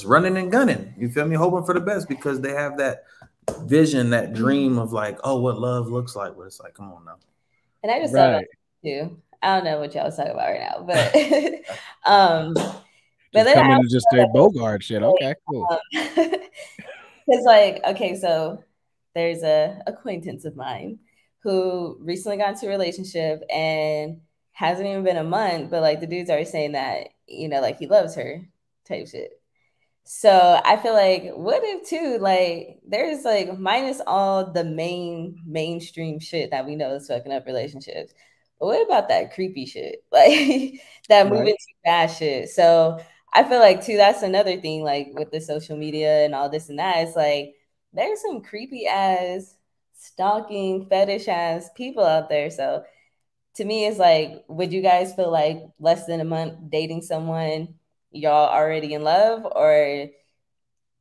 running and gunning. You feel me? Hoping for the best because they have that vision, that dream of like, oh, what love looks like. But it's like, come on now. And I just thought about too. I don't know what y'all was talking about right now, but but then coming to just say Bogart shit. Okay, cool. Because like, okay, so there's a acquaintance of mine who recently got into a relationship and hasn't even been a month, but like the dude's already saying that, you know, like he loves her type shit. So I feel like, what if too, like there's like minus all the mainstream shit that we know is fucking up relationships. But what about that creepy shit? Like that moving too fast shit. So I feel like too, that's another thing, like with the social media and all this and that. It's like there's some creepy ass stalking fetish ass people out there. So to me, it's like, would you guys feel like less than a month dating someone, y'all already in love, or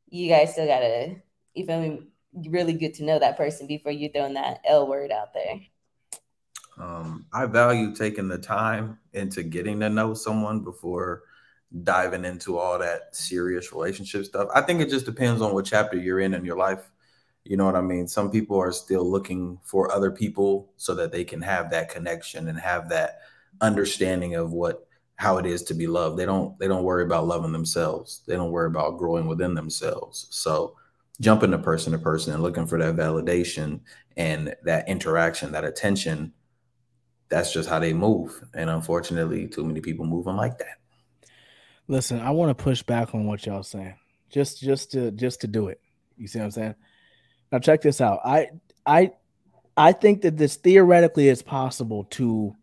you guys still gotta, you feel me, really get to know that person before you throwing that L word out there? I value taking the time into getting to know someone before diving into all that serious relationship stuff. I think it just depends on what chapter you're in your life. You know what I mean? Some people are still looking for other people so that they can have that connection and have that understanding of how it is to be loved. They don't worry about loving themselves. They don't worry about growing within themselves. So jumping to person and looking for that validation and that interaction, that attention, that's just how they move. And unfortunately, too many people moving like that. Listen, I want to push back on what y'all saying. Just to do it. You see what I'm saying? Now check this out. I think that this theoretically is possible to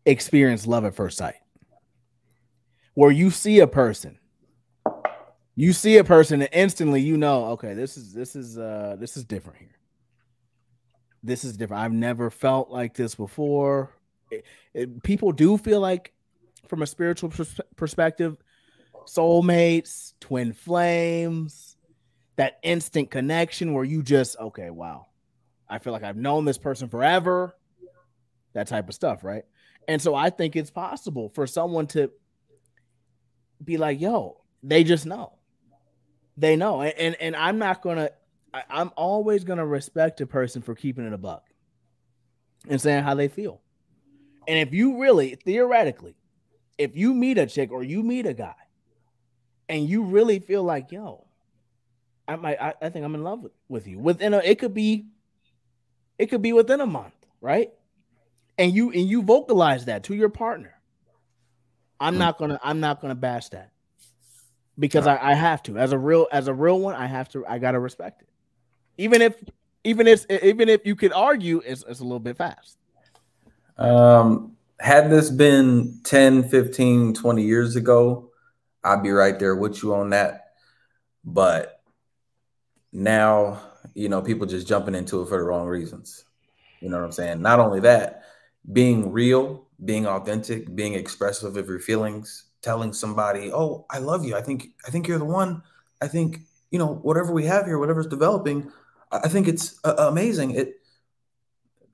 experience love at first sight. Where you see a person and instantly you know, okay, this is different here. This is different. I've never felt like this before. People do feel like, from a spiritual perspective, soulmates, twin flames, that instant connection where you just, okay, wow, I feel like I've known this person forever, that type of stuff, right? And so I think it's possible for someone to be like, yo, they just know. They know. And I'm not going to, I'm always going to respect a person for keeping it a buck and saying how they feel. And if you really, theoretically, if you meet a chick or you meet a guy and you really feel like, yo, I think I'm in love with you, it could be within a month, right? And you vocalize that to your partner. I'm not gonna bash that, because I have to, as a real one, I gotta respect it. Even if you could argue it's a little bit fast. Had this been 10, 15, 20 years ago, I'd be right there with you on that. But now, people just jumping into it for the wrong reasons. You know what I'm saying? Not only that, being real, being authentic, being expressive of your feelings, telling somebody, oh, I love you. I think you're the one. I think, whatever we have here, whatever's developing, I think it's amazing.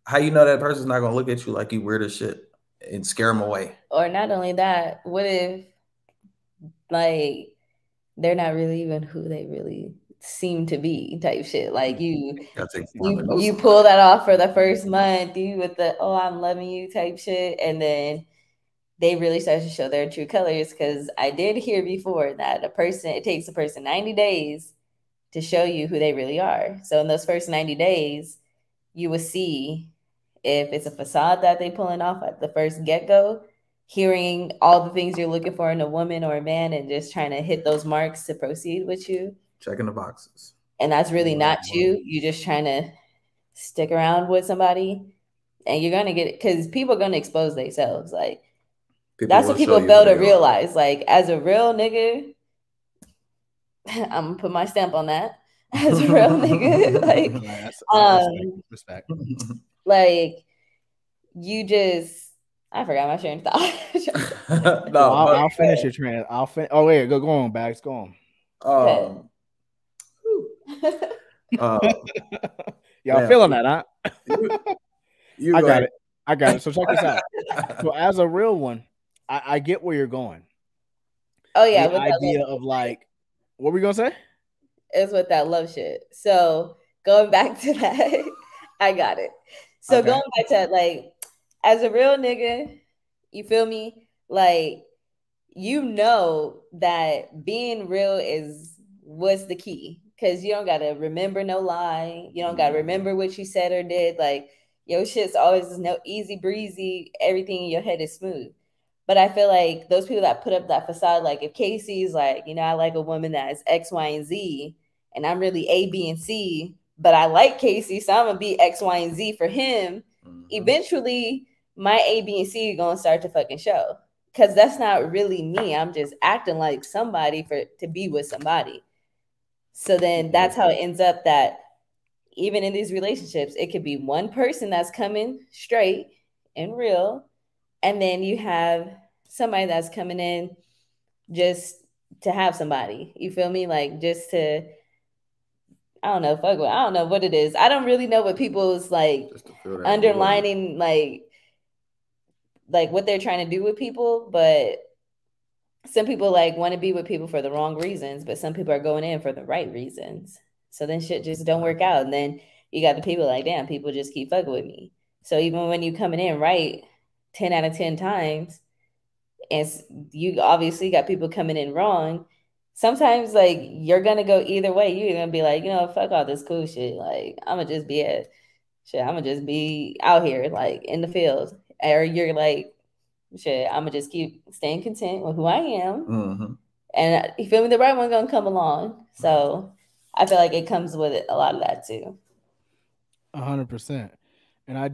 How you know that person's not going to look at you like you weird as shit and scare them away? Or not only that, what if like they're not really even who they really seem to be type shit? Like you pull that off for the first month, you with the, oh, I'm loving you type shit, and then they really start to show their true colors. Because I did hear before that it takes a person 90 days to show you who they really are. So in those first 90 days, you will see if it's a facade that they pulling off at the first get-go, hearing all the things you're looking for in a woman or a man and just trying to hit those marks to proceed with you. Checking the boxes. And that's really not you. You're just trying to stick around with somebody, and you're going to get it because people are going to expose themselves. Like, that's what people fail to realize. Like, as a real nigga, I'm going to put my stamp on that. As a real nigga, like, respect. Like, you just, I forgot my train of thought. No, I'll finish your train. Oh wait, go on, Bags. Go on. um, Y'all damn, feeling that, huh? you I go got ahead. it. I got it. So check this out. So as a real one, I get where you're going. Oh yeah, The with that idea love of like, what were we gonna say? is with that love shit. So going back to that, I got it. So Okay. going back to that, like, as a real nigga, you feel me? Like, you know that being real is what's the key, because you don't gotta remember no lie, you don't gotta remember what you said or did. Like, your shit's always no easy breezy, everything in your head is smooth. But I feel like those people that put up that facade, like if Casey's like, I like a woman that is X, Y, and Z, and I'm really A, B, and C, but I like Casey, so I'm gonna be X, Y, and Z for him. Eventually, my A, B, and C are gonna start to fucking show, because that's not really me. I'm just acting like somebody to be with somebody. So then that's how it ends up that even in these relationships, it could be one person that's coming straight and real, and then you have somebody that's coming in just to have somebody. You feel me? Like, just to, I don't know, fuck. I don't know what it is. I don't really know what people's like underlining, like what they're trying to do with people, but some people like want to be with people for the wrong reasons, but some people are going in for the right reasons. So then shit just don't work out. And then you got the people like, damn, people just keep fucking with me. So even when you coming in right 10 out of 10 times, and you obviously got people coming in wrong, sometimes like you're gonna go either way. You're gonna be like, fuck all this cool shit. Like, I'm gonna just be out here like in the field. Or you're like, shit, I'm gonna just keep staying content with who I am. And you feel me? The right one gonna come along. So I feel like it comes with it, a lot of that too. 100%. And I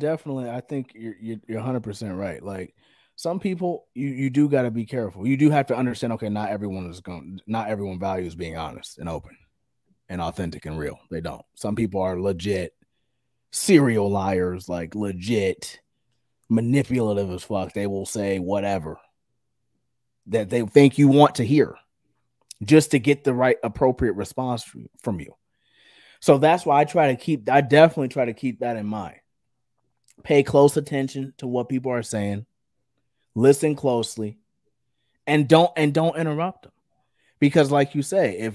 think you're 100% right. Like, some people, you do got to be careful. You do have to understand. Okay, not everyone values being honest and open and authentic and real. They don't. Some people are legit serial liars, like legit manipulative as fuck. They will say whatever that they think you want to hear just to get the right appropriate response from you. So that's why I definitely try to keep that in mind. Pay close attention to what people are saying, listen closely, and don't interrupt them. Because like you said,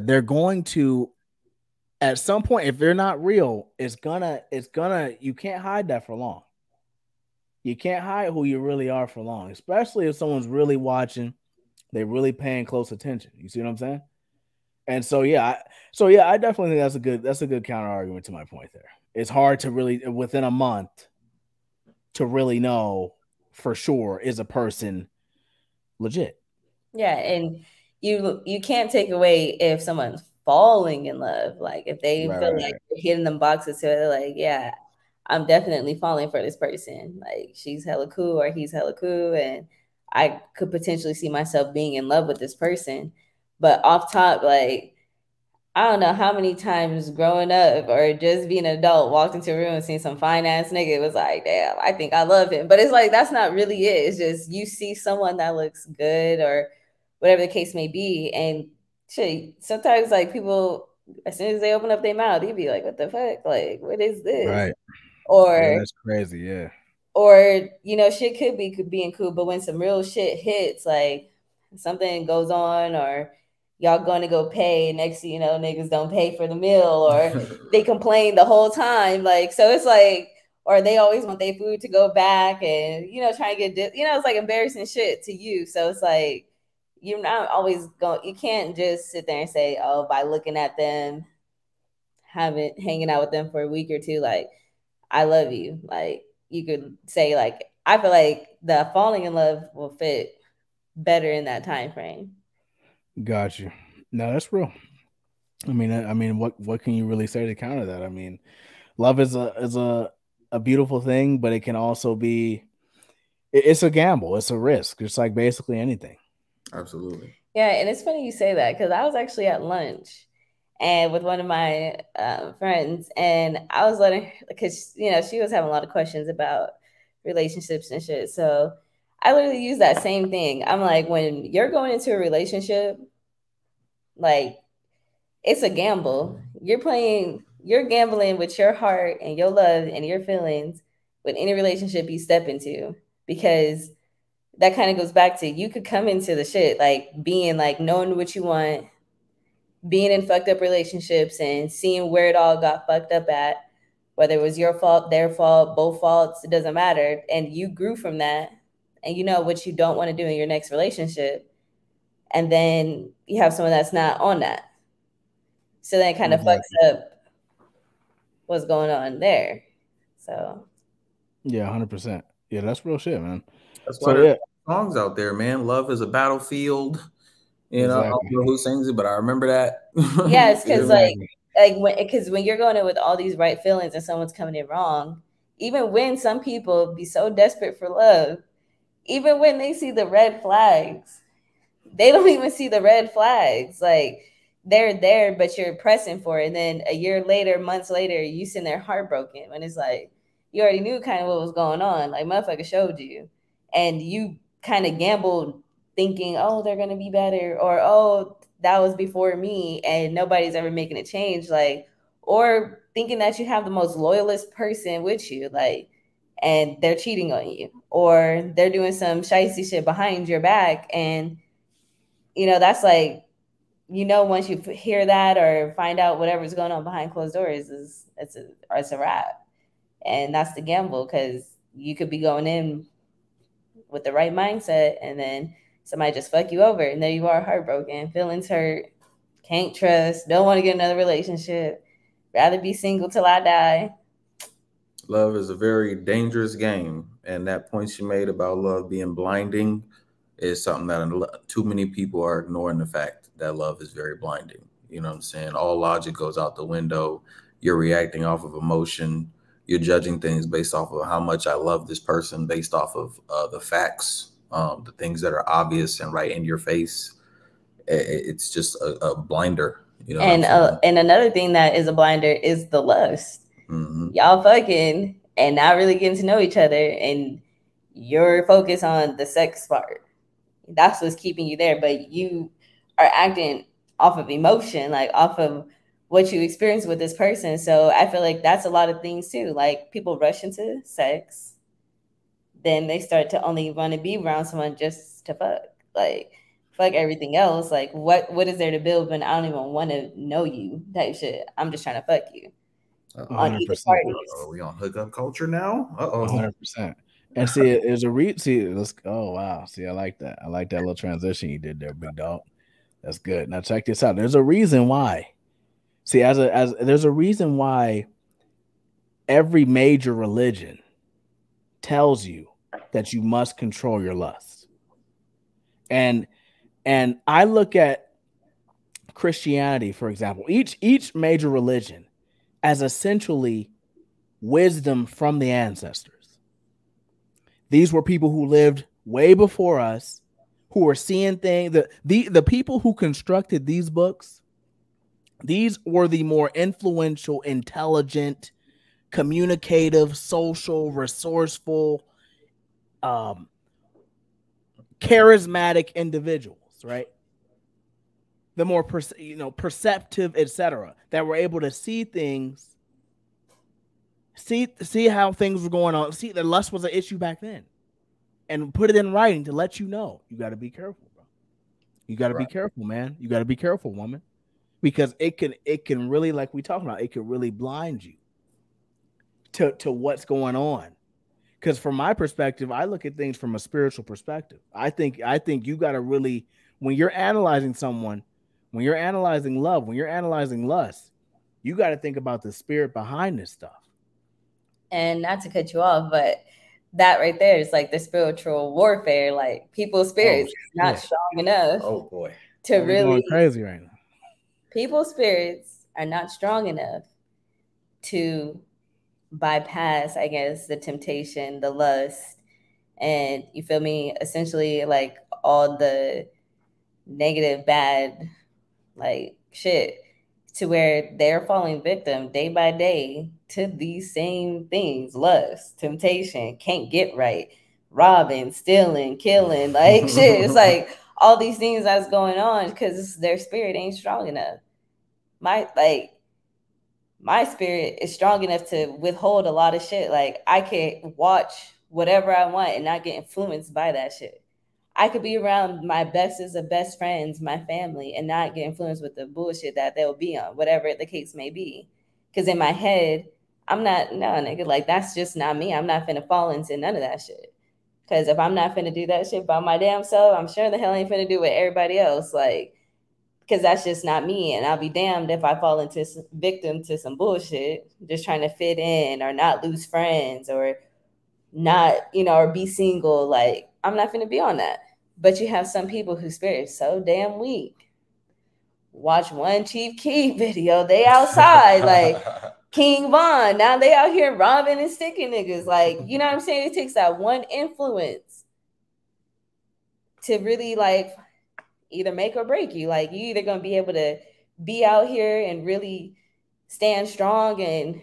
they're going to, at some point, if they're not real, you can't hide that for long. You can't hide who you really are for long, especially if someone's really watching, they're really paying close attention. You see what I'm saying? And so I definitely think that's a good counter argument to my point there. It's hard to really, within a month, to really know for sure, is a person legit. Yeah, and you can't take away if someone's falling in love. Like, if they feel like you're hitting them boxes, so they're like, yeah, I'm definitely falling for this person. Like, she's hella cool or he's hella cool, and I could potentially see myself being in love with this person. But off top, like, I don't know how many times growing up or just being an adult walked into a room and seen some fine ass nigga. It was like, damn, I think I love him. But it's like, that's not really it. It's just you see someone that looks good or whatever the case may be. And shit, sometimes like people, as soon as they open up their mouth, you be like, what the fuck? Like, what is this? Right. Or yeah, that's crazy. Yeah. Or, shit could be being cool, but when some real shit hits, like something goes on, or y'all going to go pay, next thing you know, niggas don't pay for the meal, or they complain the whole time. Like, so it's like, or they always want their food to go back, and trying to get it's like embarrassing shit to you. So it's like, you're not always going, you can't just sit there and say, oh, by looking at them, hanging out with them for a week or two, like, I love you. Like, you could say, like, I feel like the falling in love will fit better in that time frame. Got you. No, that's real. I mean, what can you really say to counter that? I mean, love is a beautiful thing, but it can also be, it's a gamble. It's a risk. It's like basically anything. Absolutely. Yeah, and it's funny you say that, because I was actually at lunch, and with one of my friends, and I was letting her, because she was having a lot of questions about relationships and shit. So I literally use that same thing. I'm like, when you're going into a relationship, like, it's a gamble. You're gambling with your heart and your love and your feelings with any relationship you step into, because that kind of goes back to, you could come into the shit like being like knowing what you want, being in fucked up relationships and seeing where it all got fucked up at, whether it was your fault, their fault, both faults, it doesn't matter. And you grew from that, and you know what you don't want to do in your next relationship. And then you have someone that's not on that. So then it kind of fucks up what's going on there. So yeah, 100%. Yeah, that's real shit, man. That's why there's songs out there, man. Love is a battlefield. You know, I don't know who sings it, but I remember that. Yes, because because when you're going in with all these right feelings and someone's coming in wrong, even when some people be so desperate for love, even when they see the red flags, they don't even see the red flags. Like, they're there, but you're pressing for it. And then a year later, months later, you sitting there heartbroken when it's like, you already knew kind of what was going on. Like, motherfucker showed you. And you kind of gambled thinking, oh, they're going to be better. Or, oh, that was before me and nobody's ever making a change. Like, or thinking that you have the most loyalist person with you. Like, and they're cheating on you. Or they're doing some shicey shit behind your back. And, that's like, once you hear that or find out whatever's going on behind closed doors, it's a wrap. And that's the gamble, because you could be going in with the right mindset and then somebody just fuck you over, and there you are, heartbroken, feelings hurt, can't trust, don't want to get another relationship, rather be single till I die. Love is a very dangerous game, and that point you made about love being blinding is something that too many people are ignoring, the fact that love is very blinding. You know what I'm saying? All logic goes out the window. You're reacting off of emotion. You're judging things based off of how much I love this person, based off of the facts, the things that are obvious and right in your face. It's just a blinder. You know and another thing that is a blinder is the lust. Mm-hmm. Y'all fucking and not really getting to know each other, and you're focused on the sex part. That's what's keeping you there, but you are acting off of emotion, like off of what you experience with this person. So I feel like that's a lot of things too. Like, people rush into sex, then they start to only want to be around someone just to fuck. Like, fuck everything else. Like, what is there to build when I don't even want to know you type shit? I'm just trying to fuck you. 100%. Are we on hookup culture now? 100%. And see, there's a oh wow. See, I like that. I like that little transition you did there, big dog. That's good. Now check this out. There's a reason why. See, there's a reason why every major religion tells you that you must control your lust. And I look at Christianity, for example, each major religion as essentially wisdom from the ancestors. These were people who lived way before us, who were seeing things. The people who constructed these books, these were the more influential, intelligent, communicative, social, resourceful, charismatic individuals, right? The more perceptive, etc., that were able to see things. See how things were going on. See that lust was an issue back then, and put it in writing to let you know. You got to be careful, bro. You got to be careful, man. You got to be careful, woman, because it can really, like we talking about, it can really blind you to what's going on. Because from my perspective, I look at things from a spiritual perspective. I think you got to really, when you're analyzing someone, when you're analyzing love, when you're analyzing lust, you got to think about the spirit behind this stuff. And not to cut you off, but that right there is like the spiritual warfare. Like, people's spirits not strong enough. Oh boy, to really going crazy right now. People's spirits are not strong enough to bypass, I guess, the temptation, the lust, and you feel me? Essentially, like, all the negative, bad, like, shit, to where they're falling victim day by day to these same things: lust, temptation, can't get right, robbing, stealing, killing, like shit. It's like all these things that's going on because their spirit ain't strong enough. My spirit is strong enough to withhold a lot of shit. Like, I can watch whatever I want and not get influenced by that shit. I could be around my bestest of best friends, my family, and not get influenced with the bullshit that they'll be on, whatever the case may be. Because in my head, I'm not, no, nigga, like, that's just not me. I'm not finna fall into none of that shit. Because if I'm not finna do that shit by my damn self, I'm sure the hell ain't finna do with everybody else. Like, because that's just not me. And I'll be damned if I fall into victim to some bullshit, just trying to fit in or not lose friends or not, or be single. Like, I'm not going to be on that. But you have some people whose spirit is so damn weak. Watch one Chief Keef video, they outside, like King Von. Now they out here robbing and sticking niggas. Like, you know what I'm saying? It takes that one influence to really, like, either make or break you. Like, you either going to be able to be out here and really stand strong and,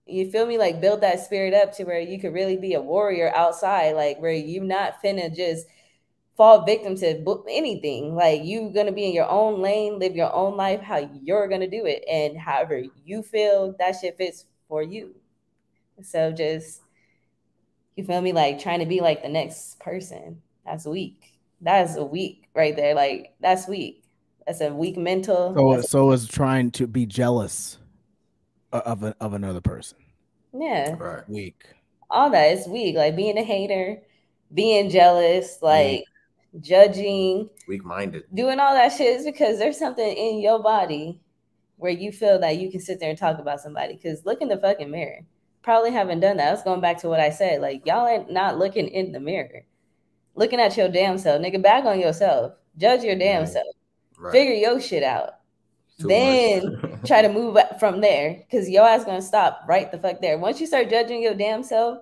you feel me, like, build that spirit up to where you could really be a warrior outside, like, where you're not finna just fall victim to anything. Like, you gonna be in your own lane, live your own life how you're gonna do it, and however you feel that shit fits for you. So just, you feel me, like, trying to be like the next person, that's weak. That's a weak right there. Like, that's weak. That's a weak mental. So is trying to be jealous of another person. Yeah. Right. Weak. All that is weak. Like, being a hater, being jealous, like, judging, weak-minded, doing all that shit is because there's something in your body where you feel that you can sit there and talk about somebody. Because look in the fucking mirror. Probably haven't done that. I was going back to what I said. Like, y'all ain't not looking in the mirror. Looking at your damn self. Nigga, back on yourself. Judge your damn self. Right. Figure your shit out. Then try to move from there. Because your ass going to stop right the fuck there. Once you start judging your damn self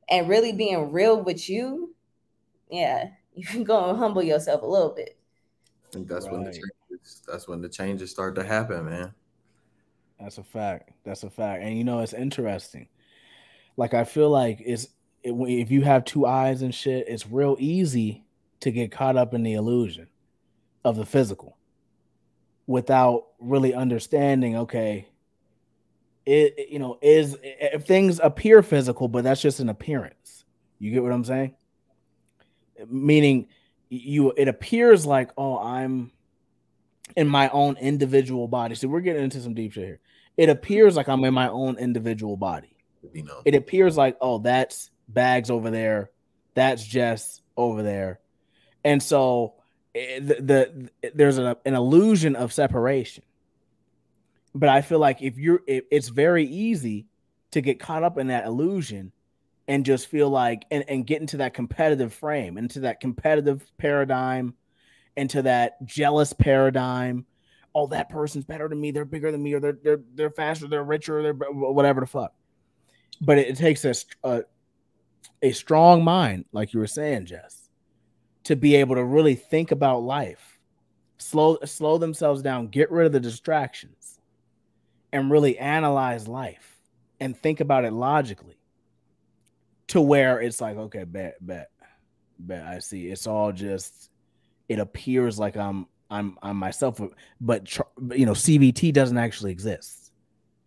and really being real with you, yeah, you're going to humble yourself a little bit. I think that's when the changes start to happen, man. That's a fact. And it's interesting. Like, I feel like if you have two eyes and shit, it's real easy to get caught up in the illusion of the physical without really understanding, okay, if things appear physical, but that's just an appearance. You get what I'm saying? Meaning it appears like, oh, I'm in my own individual body. So we're getting into some deep shit here. It appears like I'm in my own individual body. It appears like, oh, that's Bags over there, that's Jess over there, and so there's an illusion of separation. But I feel like it's very easy to get caught up in that illusion and just feel like and get into that competitive frame, into that competitive paradigm, into that jealous paradigm. Oh, that person's better than me, they're bigger than me, or they're faster, they're richer, they're whatever the fuck. But it takes a strong mind, like you were saying, Jess, to be able to really think about life, slow themselves down, get rid of the distractions, and really analyze life and think about it logically, to where it's like, okay, bet, I see. It's all just, it appears like I'm myself, but CBT doesn't actually exist.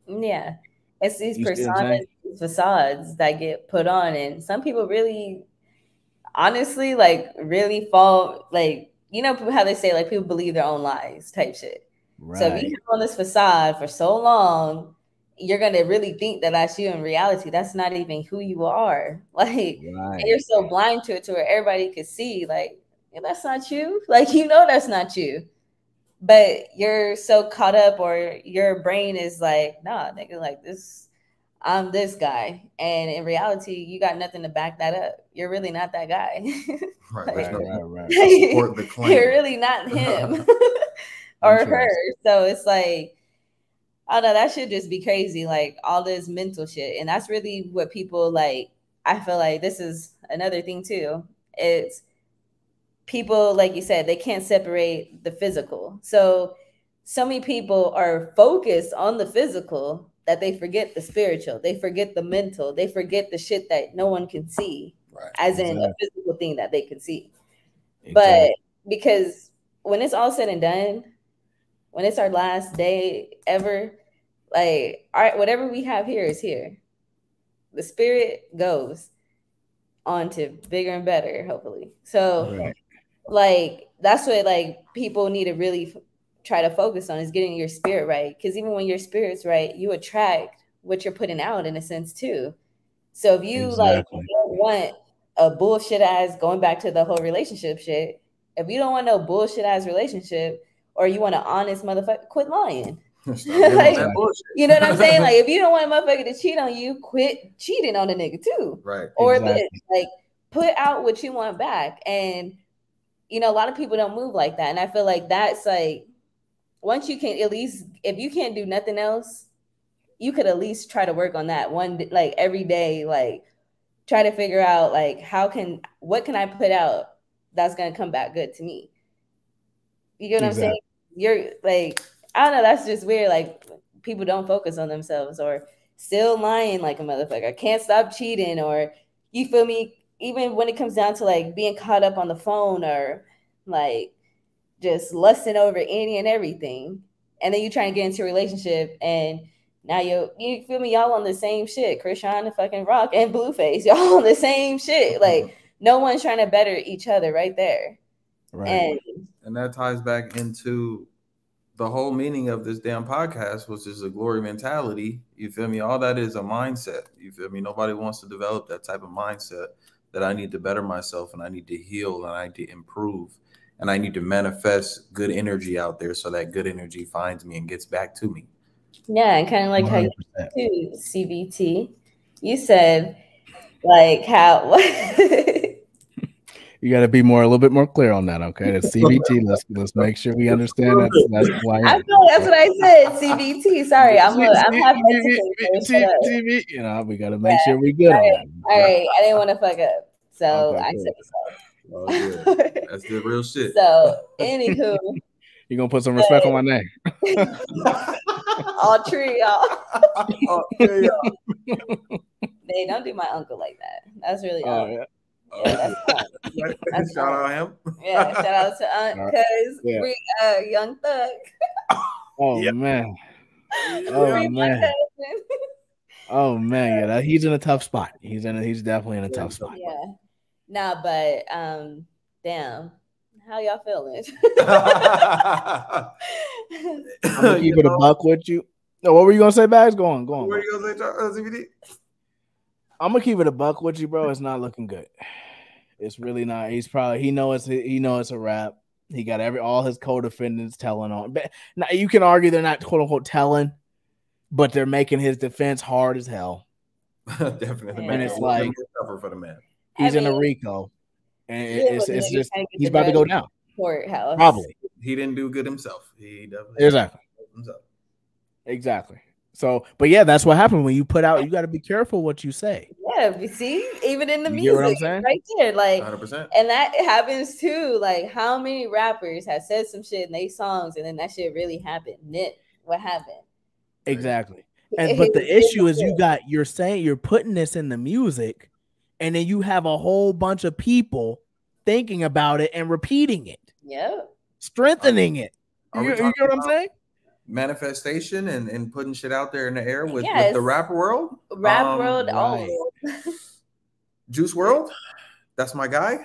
Yeah, it's these personas, these facades that get put on, and some people really, honestly, like, really fall, like, how they say, like, people believe their own lies type shit. Right. So if you have on this facade for so long, you're gonna really think that that's you. In reality, that's not even who you are. Like, and you're so blind to it to where everybody could see, like, that's not you. Like, that's not you. But you're so caught up, or your brain is like, nah, nigga, like, this, I'm this guy. And in reality, you got nothing to back that up. You're really not that guy. Right. Like, right. Support the claim. You're really not him or her. So it's like, I don't know, that should just be crazy. Like, all this mental shit. And that's really what people, like, I feel like this is another thing too. It's people, like you said, they can't separate the physical. So so many people are focused on the physical that they forget the spiritual, they forget the mental, they forget the shit that no one can see, Right. as in a physical thing that they can see. Exactly. But because when it's all said and done, when it's our last day ever, like, all right, whatever we have here is here. The spirit goes on to bigger and better, hopefully. So, Right. like, that's what like people need to really try to focus on, is getting your spirit right. Because even when your spirit's right, you attract what you're putting out in a sense too. So if you like don't want a bullshit ass, going back to the whole relationship shit, if you don't want no bullshit ass relationship, or you want an honest motherfucker, quit lying. Like, you know what I'm saying? Like, if you don't want a motherfucker to cheat on you, quit cheating on a nigga too. Right. Or this, like, put out what you want back. And you know, a lot of people don't move like that. And I feel like that's like, once you can, at least, if you can't do nothing else, you could at least try to work on that one, like every day, like try to figure out like what can I put out that's gonna come back good to me. You get what I'm saying? You're like, I don't know, that's just weird. Like, people don't focus on themselves, or still lying like a motherfucker, can't stop cheating, or, you feel me, even when it comes down to like being caught up on the phone, or like just lusting over any and everything. And then you try and get into a relationship, and now you feel me, y'all on the same shit. Krishan and fucking Rock and Blueface, y'all on the same shit. Like, no one's trying to better each other right there. Right. And that ties back into the whole meaning of this damn podcast, which is a glory mentality. You feel me? All that is a mindset. You feel me? Nobody wants to develop that type of mindset that I need to better myself, and I need to heal, and I need to improve, and I need to manifest good energy out there so that good energy finds me and gets back to me. Yeah, and kind of like 100%. How you too, CBT. You said like how you got to be a little bit more clear on that, okay? The CBT. Let's make sure we understand that's why. I know that's what I said. CBT. Sorry, I'm having CBT. You know, we got to make sure we good on that. All right, I didn't want to fuck up, so okay, I said so. Oh, yeah. That's the real shit. So, anywho, you're gonna put some respect on my name. All tree, y'all. They don't do my uncle like that. That's really yeah. That's shout out him. Yeah, shout out to Aunt, because we Young Thug. Oh yep. Man. Oh man. Oh man, yeah, he's in a tough spot. He's definitely in a tough spot. Yeah. Nah, but damn. How y'all feeling? I'm gonna keep it a buck with you. No, what were you gonna say, Bags? Go on. What were you gonna say, CBD? I'm gonna keep it a buck with you, bro. It's not looking good. It's really not. He knows it's a wrap. He got all his co-defendants telling on. But now you can argue they're not quote unquote telling, but they're making his defense hard as hell. Definitely, and it's like tougher for the man. He's in a RICO. And it's just he's about to go down. Courthouse. Probably. He didn't do good himself. He definitely Exactly. So, but yeah, that's what happened when you put out. You got to be careful what you say. Yeah, you see, even in the you music, get what I'm saying? right there, like 100%. And that happens too. Like, how many rappers have said some shit in their songs, and then that shit really happened? What happened? Exactly. But the issue is you're saying you're putting this in the music. And then you have a whole bunch of people thinking about it and repeating it. Yeah. Strengthening it. You know what I'm saying? Manifestation and putting shit out there in the air with the rap world. Rap world, right. Juice WRLD. That's my guy.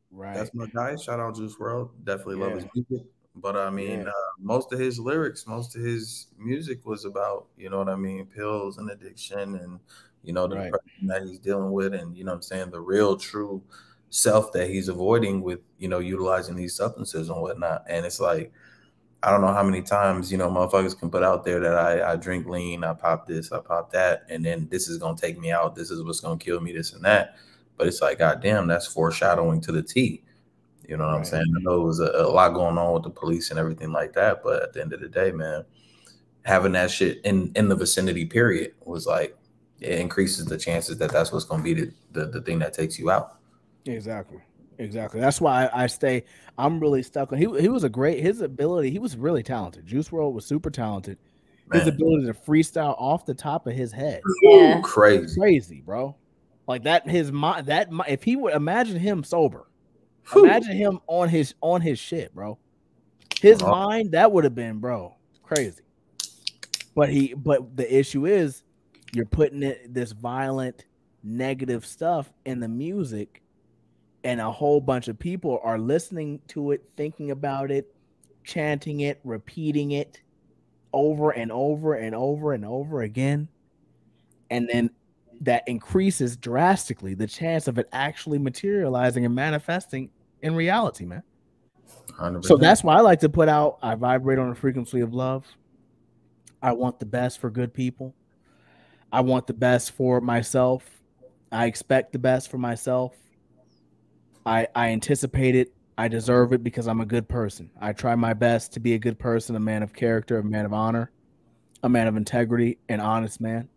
Right. That's my guy. Shout out Juice WRLD. Definitely love his music. But I mean, most of his lyrics, most of his music was about, you know what I mean, pills and addiction and the depression that he's dealing with, and you know what I'm saying, the real true self that he's avoiding with, utilizing these substances and whatnot. And it's like, I don't know how many times, motherfuckers can put out there that I drink lean, I pop this, I pop that, and then this is gonna take me out, this is what's gonna kill me, this and that. But it's like, goddamn, that's foreshadowing to the T. You know what I'm saying? I know it was a lot going on with the police and everything like that, but at the end of the day, man, having that shit in the vicinity, period, was like, it increases the chances that that's what's going to be the thing that takes you out. Exactly. Exactly. That's why I'm really stuck on. He was a great. His ability. He was really talented. Juice World was super talented. His Man. ability to freestyle off the top of his head. Yeah. Crazy, bro. Like that. His mind. If he would imagine him sober, imagine him on his shit, bro. His mind, that would have been, bro, crazy. But the issue is, you're putting this violent, negative stuff in the music, and a whole bunch of people are listening to it, thinking about it, chanting it, repeating it over and over and over and over again. And then that increases drastically the chance of it actually materializing and manifesting in reality, man. 100%. So that's why I like to put out, I vibrate on the frequency of love. I want the best for good people. I want the best for myself. I expect the best for myself. I anticipate it. I deserve it because I'm a good person. I try my best to be a good person, a man of character, a man of honor, a man of integrity, an honest man.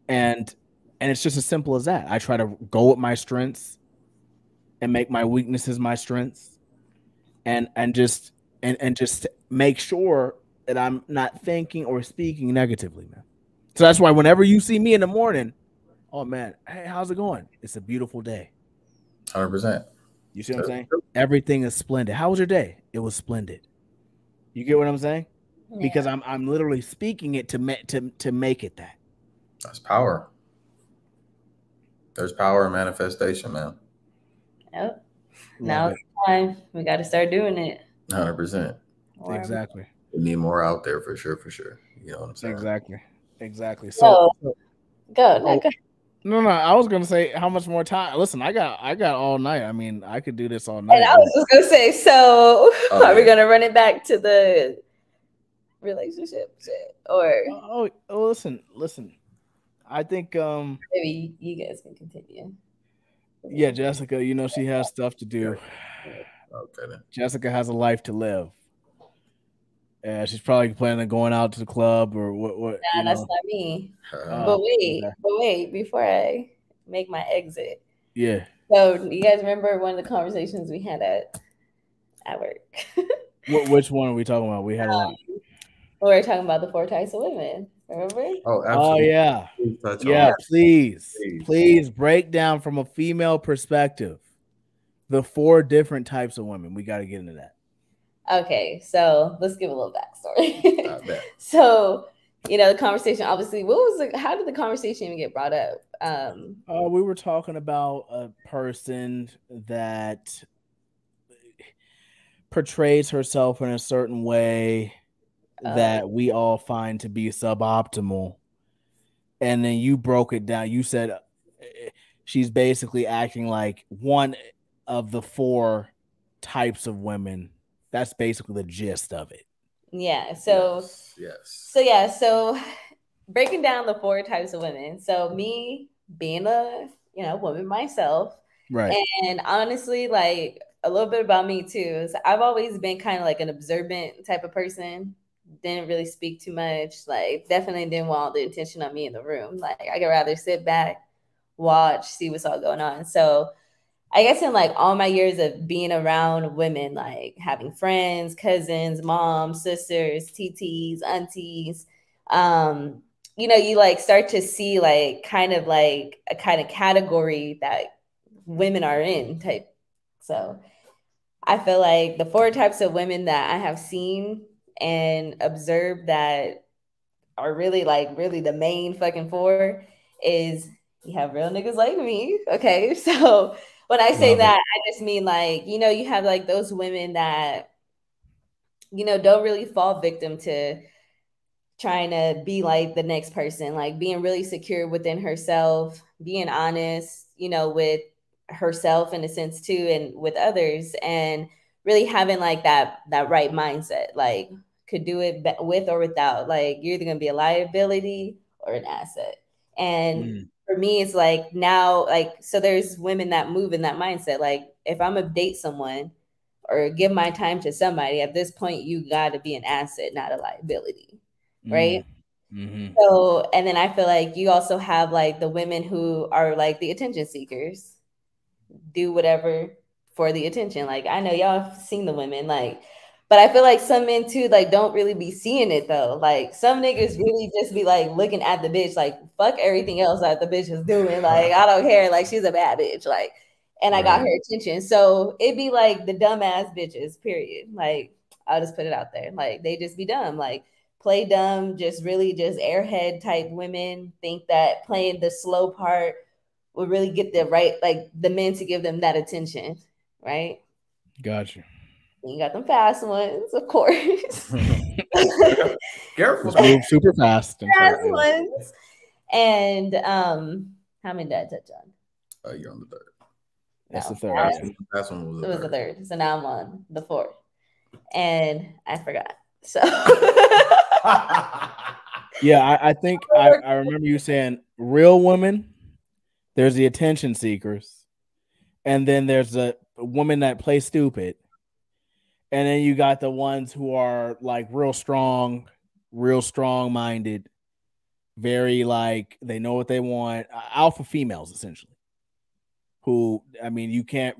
And it's just as simple as that. I try to go with my strengths and make my weaknesses my strengths, and just make sure that I'm not thinking or speaking negatively, man. So that's why whenever you see me in the morning, oh man, hey, how's it going? It's a beautiful day. 100%. You see what I'm saying? Everything is splendid. How was your day? It was splendid. You get what I'm saying? Yeah. Because I'm literally speaking it to make it that. That's power. There's power in manifestation, man. Yep. Now it's time. We got to start doing it. 100%. Exactly. We need more out there for sure. You know what I'm saying? Exactly. So go. No. I was gonna say how much more time. Listen, I got all night. I mean, I could do this all night. And I was just gonna say, so are we gonna run it back to the relationship shit, or? Listen. I think maybe you guys can continue. Yeah, Jessica, you know she has stuff to do. Okay. Then. Jessica has a life to live. She's probably planning on going out to the club or what. Nah, that's not me. But wait, before I make my exit. Yeah. So you guys remember one of the conversations we had at work? Which one are we talking about? We had a lot. We were talking about the 4 types of women. Remember? Oh, absolutely. Oh yeah. Please break down from a female perspective the 4 different types of women. We got to get into that. Okay, so let's give a little backstory. So, the conversation, obviously, how did the conversation even get brought up? We were talking about a person that portrays herself in a certain way that we all find to be suboptimal. And then you broke it down. You said she's basically acting like one of the 4 types of women. That's basically the gist of it. Yeah. So yes. So breaking down the 4 types of women. So me being a woman myself, right? And honestly, like a little bit about me too is I've always been kind of like an observant type of person. Didn't really speak too much. Like definitely didn't want all the attention on me in the room. Like I could rather sit back, watch, see what's all going on. So I guess in like all my years of being around women, like having friends, cousins, moms, sisters, TTs, aunties, you like start to see like kind of like a kind of category that women are in type. So I feel like the 4 types of women that I have seen and observed that are really the main fucking 4 is you have real niggas like me. Okay. So when I say that, I just mean like, you have like those women that, don't really fall victim to trying to be like the next person, like being really secure within herself, being honest, with herself in a sense too, and with others, and really having like that right mindset, like could do it with or without. Like you're either going to be a liability or an asset. And for me, it's like now, like, so there's women that move in that mindset. Like if I'm gonna date someone or give my time to somebody, at this point, you got to be an asset, not a liability. Right. Mm-hmm. So, and then I feel like you also have like the women who are like the attention seekers, do whatever for the attention. Like, I know y'all have seen the women, like, but I feel like some men too, like, don't really be seeing it though. Like, some niggas really just be like looking at the bitch, like, fuck everything else that the bitch is doing. Like, I don't care. Like, she's a bad bitch. Like, and I got her attention. So it'd be like the dumbass bitches, period. Like, I'll just put it out there. Like, they just be dumb. Like, play dumb, just really just airhead type women think that playing the slow part will really get the right, like, the men to give them that attention, right? Gotcha. You got them fast ones, of course. Careful. Move super fast. Fast ones. And how many did I touch on? You're on the third. That's the third. That's one was it was the third. So now I'm on the fourth. And I forgot. So yeah, I think I remember you saying real women, there's the attention seekers, and then there's a woman that plays stupid. And then you got the ones who are like real strong minded, very like they know what they want. Alpha females, essentially. Who, I mean, you can't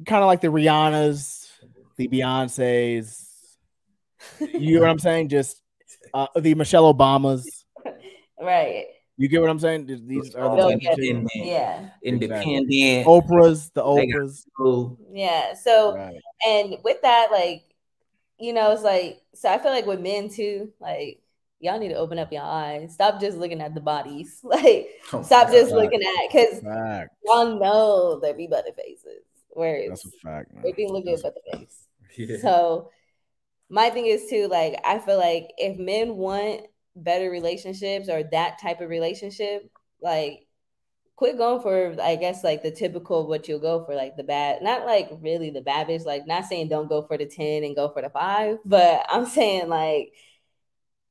kind of like the Rihannas, the Beyoncés. You know what I'm saying? Just the Michelle Obamas. Right. You get what I'm saying? These are the independent. Yeah. Independent. Exactly. Oprahs. Yeah. So, and with that, like, you know, it's like, so I feel like with men too, like, y'all need to open up your eyes. Stop just looking at the bodies. Like, stop just looking at, because y'all know there be butter faces. Where that's a fact, man. They be looking at butter face. Yeah. So my thing is too, like, I feel like if men want better relationships or that type of relationship, like, quit going for, I guess, like the typical what you'll go for, like the bad, not like really the bad bitch, like not saying don't go for the 10 and go for the 5, but I'm saying, like,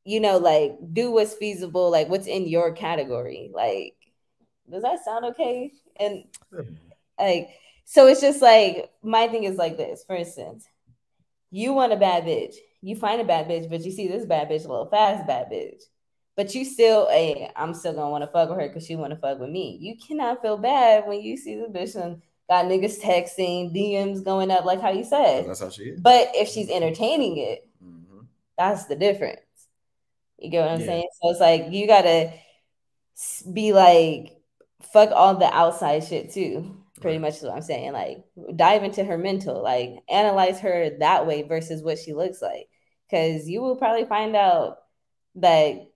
you know, like, do what's feasible, like what's in your category. Like, does that sound okay? And like, so it's just like, my thing is like this, for instance, you want a bad bitch, you find a bad bitch, but you see this bad bitch, a little fast bad bitch, but you still, hey, I'm still gonna want to fuck with her because she want to fuck with me. You cannot feel bad when you see the bitch and got niggas texting, DMs going up, like how you said. That's how she is. But if she's entertaining it, that's the difference. You get what I'm saying? So it's like, you gotta be like, fuck all the outside shit too. Pretty much is what I'm saying. Like, dive into her mental, like, analyze her that way versus what she looks like. Because you will probably find out that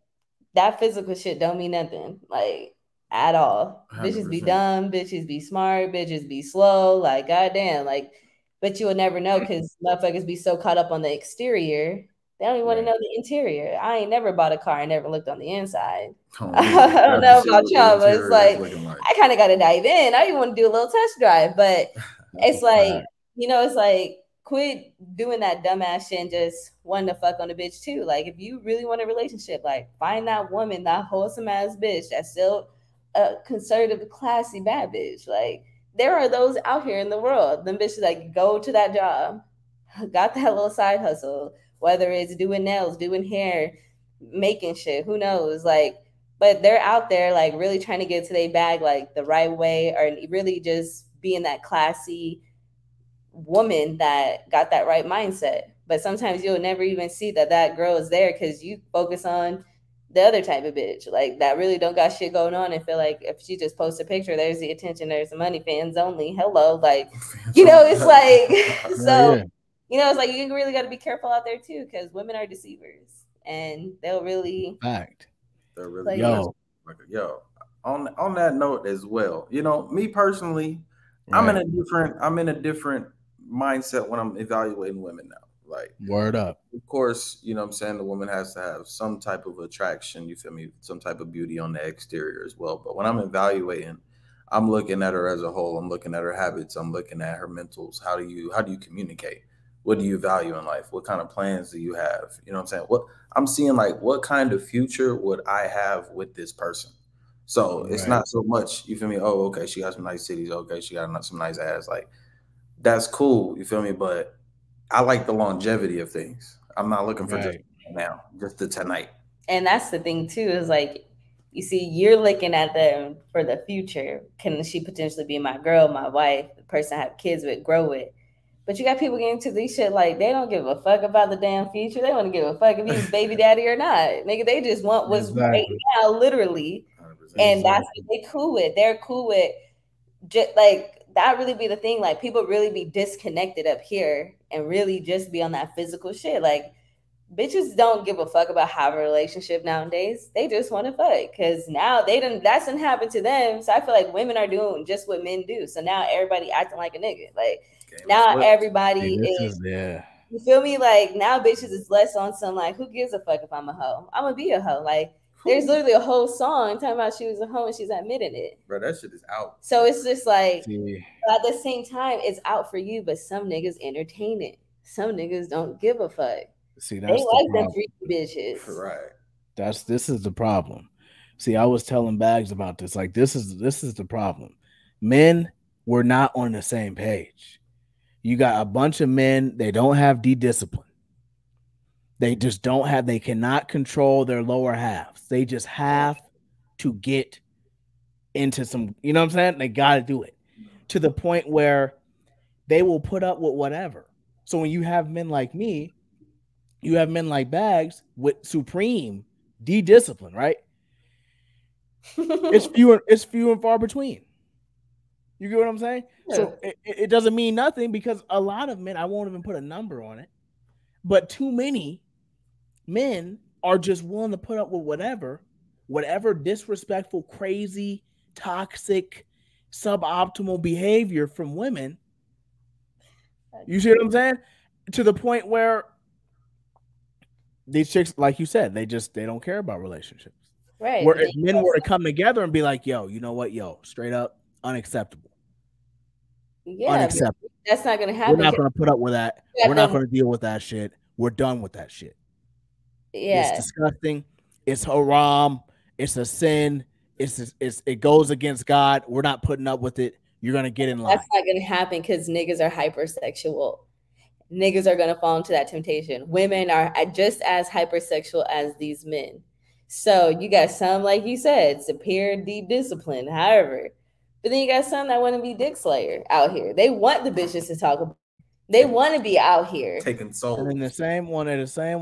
that physical shit don't mean nothing, like, at all. 100%. Bitches be dumb, bitches be smart, bitches be slow, like, goddamn, like, but you will never know because motherfuckers be so caught up on the exterior, they don't even want to know the interior. I ain't never bought a car, I never looked on the inside. I don't know about y'all, but it's like, I kind of got to dive in. I even want to do a little test drive, but it's like, you know, it's like, quit doing that dumbass shit and just wanting to fuck on a bitch too. Like, if you really want a relationship, like, find that woman, that wholesome ass bitch that's still a conservative, classy, bad bitch. Like, there are those out here in the world. Them bitches that go to that job, got that little side hustle, whether it's doing nails, doing hair, making shit, who knows? Like, but they're out there, like, really trying to get to their bag, like, the right way, or really just being that classy woman that got that right mindset. But sometimes you'll never even see that girl is there because you focus on the other type of bitch, like, that really don't got shit going on and feel like if she just posts a picture, there's the attention, there's the money, fans only, hello, like, you know, it's like, so, you know, it's like, you really got to be careful out there too, because women are deceivers and they'll really they're really yo on that note as well. You know, me personally, I'm in a different mindset when I'm evaluating women now. Like, word up. Of course, you know what I'm saying, the woman has to have some type of attraction, you feel me, some type of beauty on the exterior as well. But when I'm evaluating, I'm looking at her as a whole. I'm looking at her habits. I'm looking at her mentals. How do you communicate? What do you value in life? What kind of plans do you have? You know what I'm saying? What I'm seeing, like, what kind of future would I have with this person? So it's not so much, you feel me? Oh, okay, she got some nice titties. Okay, she got some nice ass. Like, that's cool, you feel me? But I like the longevity of things. I'm not looking for just now, just the tonight. And that's the thing too, is like, You see, you're looking at them for the future. Can she potentially be my girl, my wife, the person I have kids with, grow with? But you got people getting to these shit like they don't give a fuck about the damn future. They want to give a fuck if he's baby daddy or not. Nigga, they just want what's right now, literally. 100%. And that's what they cool with. They're cool with just like that really be the thing. Like people really be disconnected up here and really just be on that physical shit. Like bitches don't give a fuck about having a relationship nowadays. They just want to fuck because now that's didn't happen to them. So I feel like women are doing just what men do. So now everybody acting like a nigga. Like now everybody is you feel me? Like now bitches is less on some like who gives a fuck if I'm a hoe? I'm gonna be a hoe. Like there's literally a whole song talking about she was a hoe and she's admitting it. Bro, that shit is out. So it's just like at the same time, it's out for you, but some niggas entertain it. Some niggas don't give a fuck. See, that's they like them freaky bitches. Right. This is the problem. See, I was telling Bags about this. Like, this is the problem. Men were not on the same page. You got a bunch of men, they don't have discipline. They just don't have, they cannot control their lower halves. They just have to get into some, you know what I'm saying? They got to do it to the point where they will put up with whatever. So when you have men like me, you have men like Bags with supreme discipline, right? It's few and far between. You get what I'm saying? Yeah. So it doesn't mean nothing because a lot of men, I won't even put a number on it, but too many men are just willing to put up with whatever disrespectful, crazy, toxic, suboptimal behavior from women. You see what I'm saying? To the point where these chicks, like you said, they don't care about relationships. Right. Where if men were to come together and be like, yo, you know what? Yo, straight up, unacceptable. Yeah. Unacceptable. That's not going to happen. We're not going to put up with that. We're not going to deal with that shit. We're done with that shit. Yeah. It's disgusting. It's haram. It's a sin. It goes against God. We're not putting up with it. You're going to get in line. That's not going to happen because niggas are hypersexual. Niggas are going to fall into that temptation. Women are just as hypersexual as these men. So you got some, like you said, superior discipline, however. But then you got some that want to be dick slayer out here. They want the bitches to talk about. They want to be out here. Taking souls. And then the same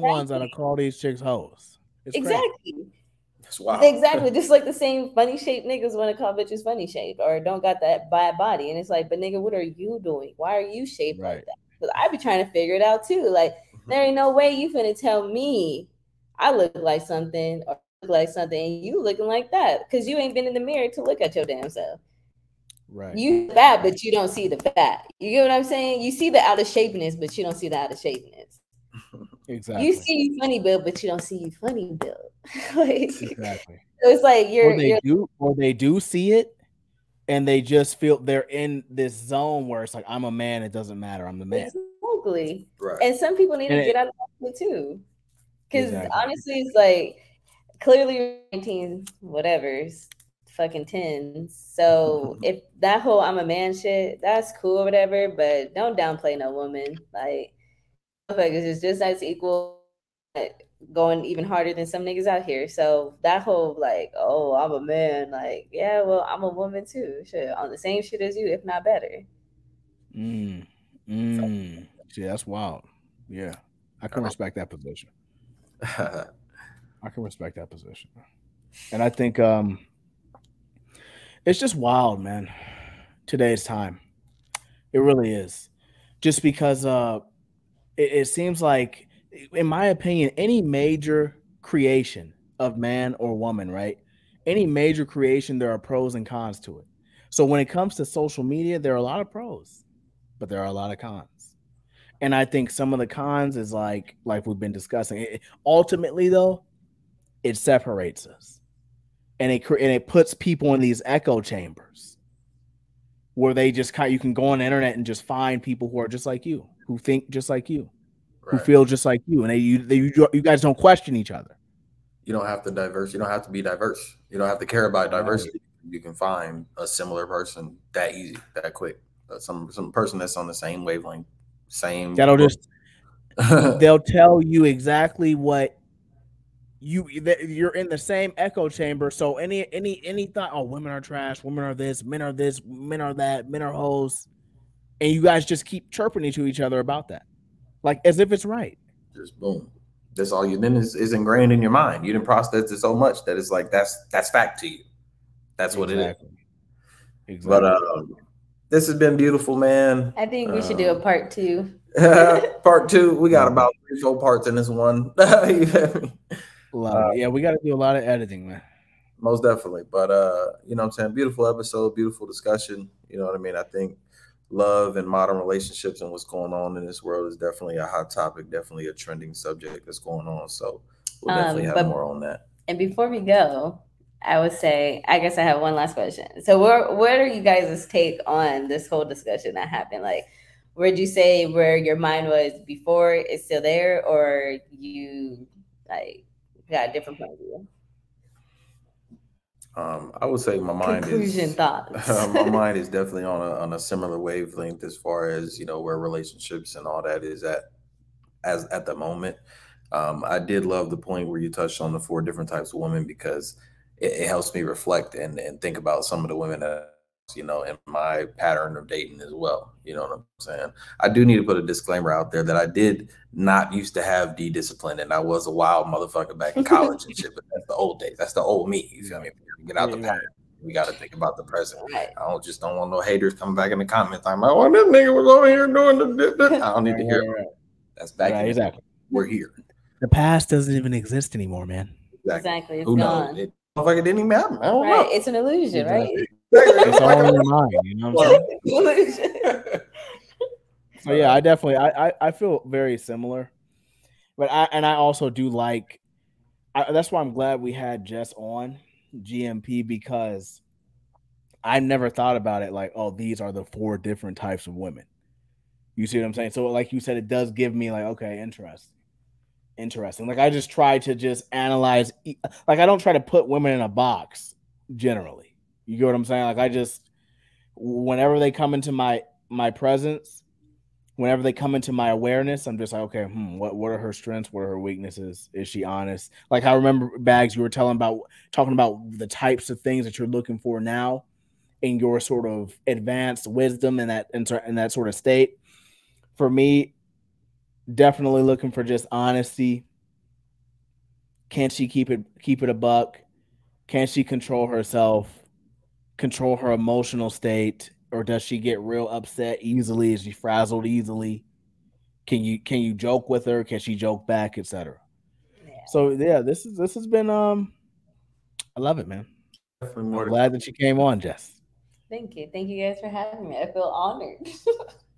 ones that'll call these chicks hoes. It's exactly. Crazy. That's wild. Exactly. Just like the same funny shaped niggas want to call bitches funny shaped or don't got that bad body. And it's like, but nigga, what are you doing? Why are you shaped like that? Because I be trying to figure it out too. Like, there ain't no way you finna tell me I look like something or look like something and you looking like that because you ain't been in the mirror to look at your damn self. Right. You fat, but you don't see the fat. You get what I'm saying? You see the out of shapeness, but you don't see the out of shapeness. Exactly. You see you funny build, but you don't see you funny build. Like, exactly. So it's like they do see it, and they just feel they're in this zone where it's like, I'm a man. It doesn't matter. I'm the man. Exactly. Right. And some people need to get out of that too, because honestly, it's like clearly 19 whatever's fucking 10s. So if that whole I'm a man shit, that's cool or whatever, but don't downplay no woman. Like it's just as equal, going even harder than some niggas out here. So that whole like, oh, I'm a man, like, yeah, well, I'm a woman too. Shit, on the same shit as you, if not better. See, that's wild. Yeah. I can respect that position. I can respect that position. And I think it's just wild, man. Today's time. It really is. Just because it seems like, in my opinion, any major creation of man or woman, right? Any major creation, there are pros and cons to it. So when it comes to social media, there are a lot of pros, but there are a lot of cons. And I think some of the cons is like we've been discussing. Ultimately, though, it separates us. And it puts people in these echo chambers where they just you can go on the internet and just find people who are just like you, who think just like you, who feel just like you, and you guys don't question each other. You don't have to diverse. You don't have to be diverse. You don't have to care about diversity. Right. You can find a similar person that easy, that quick. Some person that's on the same wavelength, same. They'll tell you exactly what you're in the same echo chamber. So any thought, oh, women are trash, women are this, men are that, men are hoes, and you guys just keep chirping to each other about that, like as if it's right. Just boom. That's all you then is ingrained in your mind. You didn't process it so much that it's like that's fact to you. That's what it is. Exactly. But this has been beautiful, man. I think we should do a part 2. Part 2. We got about 3-4 parts in this one. Love it. Yeah, we got to do a lot of editing, man. Most definitely. But you know what I'm saying? Beautiful episode, beautiful discussion. You know what I mean? I think love and modern relationships and what's going on in this world is definitely a hot topic, definitely a trending subject that's going on. So we'll definitely have more on that. And before we go, I would say, I guess I have one last question. So what are you guys' take on this whole discussion that happened? Like, where'd you say where your mind was before it's still there, or you like got a different point of view? I would say my mind thoughts. My mind is definitely on a similar wavelength as far as, you know, where relationships and all that is at the moment. I did love the point where you touched on the 4 different types of women, because it helps me reflect and think about some of the women that, you know, in my pattern of dating as well. You know what I'm saying? I do need to put a disclaimer out there that I did not used to have discipline, and I was a wild motherfucker back in college and shit, but that's the old days. That's the old me. You feel me? Get out the pattern. We got to think about the present. Right. I don't want no haters coming back in the comments. I'm like, oh, this nigga was over here doing this. I don't need to hear it. That's back in exactly. We're here. The past doesn't even exist anymore, man. Exactly. It's Who gone. knows? It didn't even happen. I don't know. It's an illusion, right? It's all in your mind, you know what I'm saying? So yeah, I definitely I feel very similar, but I also do like. That's why I'm glad we had Jess on GMP, because I never thought about it like, oh, these are the 4 different types of women. You see what I'm saying? So like you said, it does give me like, okay, interesting. Like I just try to just analyze. Like I don't try to put women in a box generally. You get what I'm saying? Like I just, whenever they come into my presence, whenever they come into my awareness, I'm just like, okay, what are her strengths? What are her weaknesses? Is she honest? Like I remember, Bags, you were talking about the types of things that you're looking for now in your sort of advanced wisdom and that sort of state. For me, definitely looking for just honesty. Can she keep it a buck? Can she control herself? Control her emotional state? Or does she get real upset easily? Is she frazzled easily? Can you joke with her? Can she joke back, etc.? Yeah. So yeah, this has been I love it, man. I'm glad that you came on, Jess. Thank you guys for having me. I feel honored.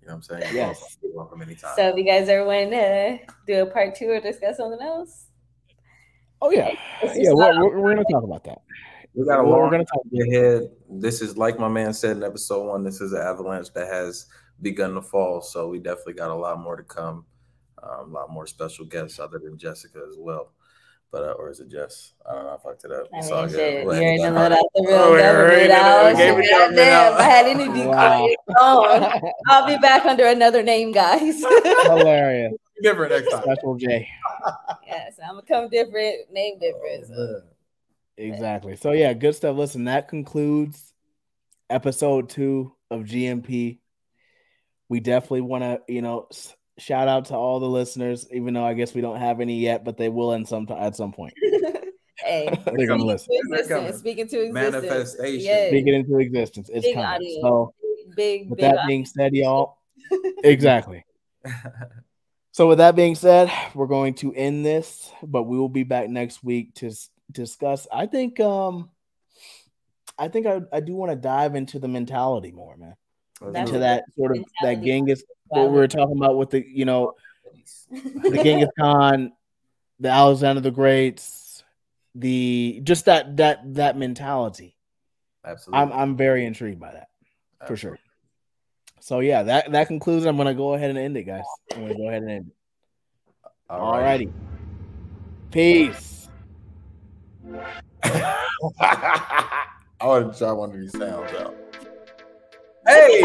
You know what I'm saying? Yes. You're welcome anytime. So if you guys ever want to do a part 2 or discuss something else? Oh yeah, we're gonna talk about that. We got a lot. We're gonna talk ahead. This is, like my man said in episode 1, this is an avalanche that has begun to fall. So we definitely got a lot more to come. A lot more special guests other than Jessica as well. But or is it Jess? I don't know. I fucked it up. I mean, shit. You're in the let out the real government out. Goddamn, if I had any decoy, I'll be back under another name, guys. Hilarious. Different next time. Special J. Yes, I'm gonna come different, name different. So. Exactly. So yeah, good stuff. Listen, that concludes episode 2 of GMP. We definitely want to, shout out to all the listeners, even though I guess we don't have any yet, but they will at some point. Hey, they're gonna listen. Speaking to existence. Manifestation. Yes. Speaking into existence. It's big coming. Audience. So big that being said, y'all. Exactly. So with that being said, we're going to end this, but we will be back next week to discuss. I think I do want to dive into the mentality more, man. Into that sort of that Genghis, what we were talking about with the Genghis Khan, the Alexander the Greats, just that mentality. Absolutely. I'm very intrigued by that. Absolutely. For sure. So yeah, that concludes. I'm gonna go ahead and end it, guys. I'm gonna go ahead and end it. All righty. Peace. I want to try one of these sounds out. Hey,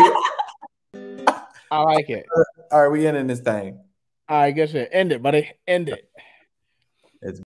I like it. All right, we ending this thing. All right, good shit. End it, buddy. End it.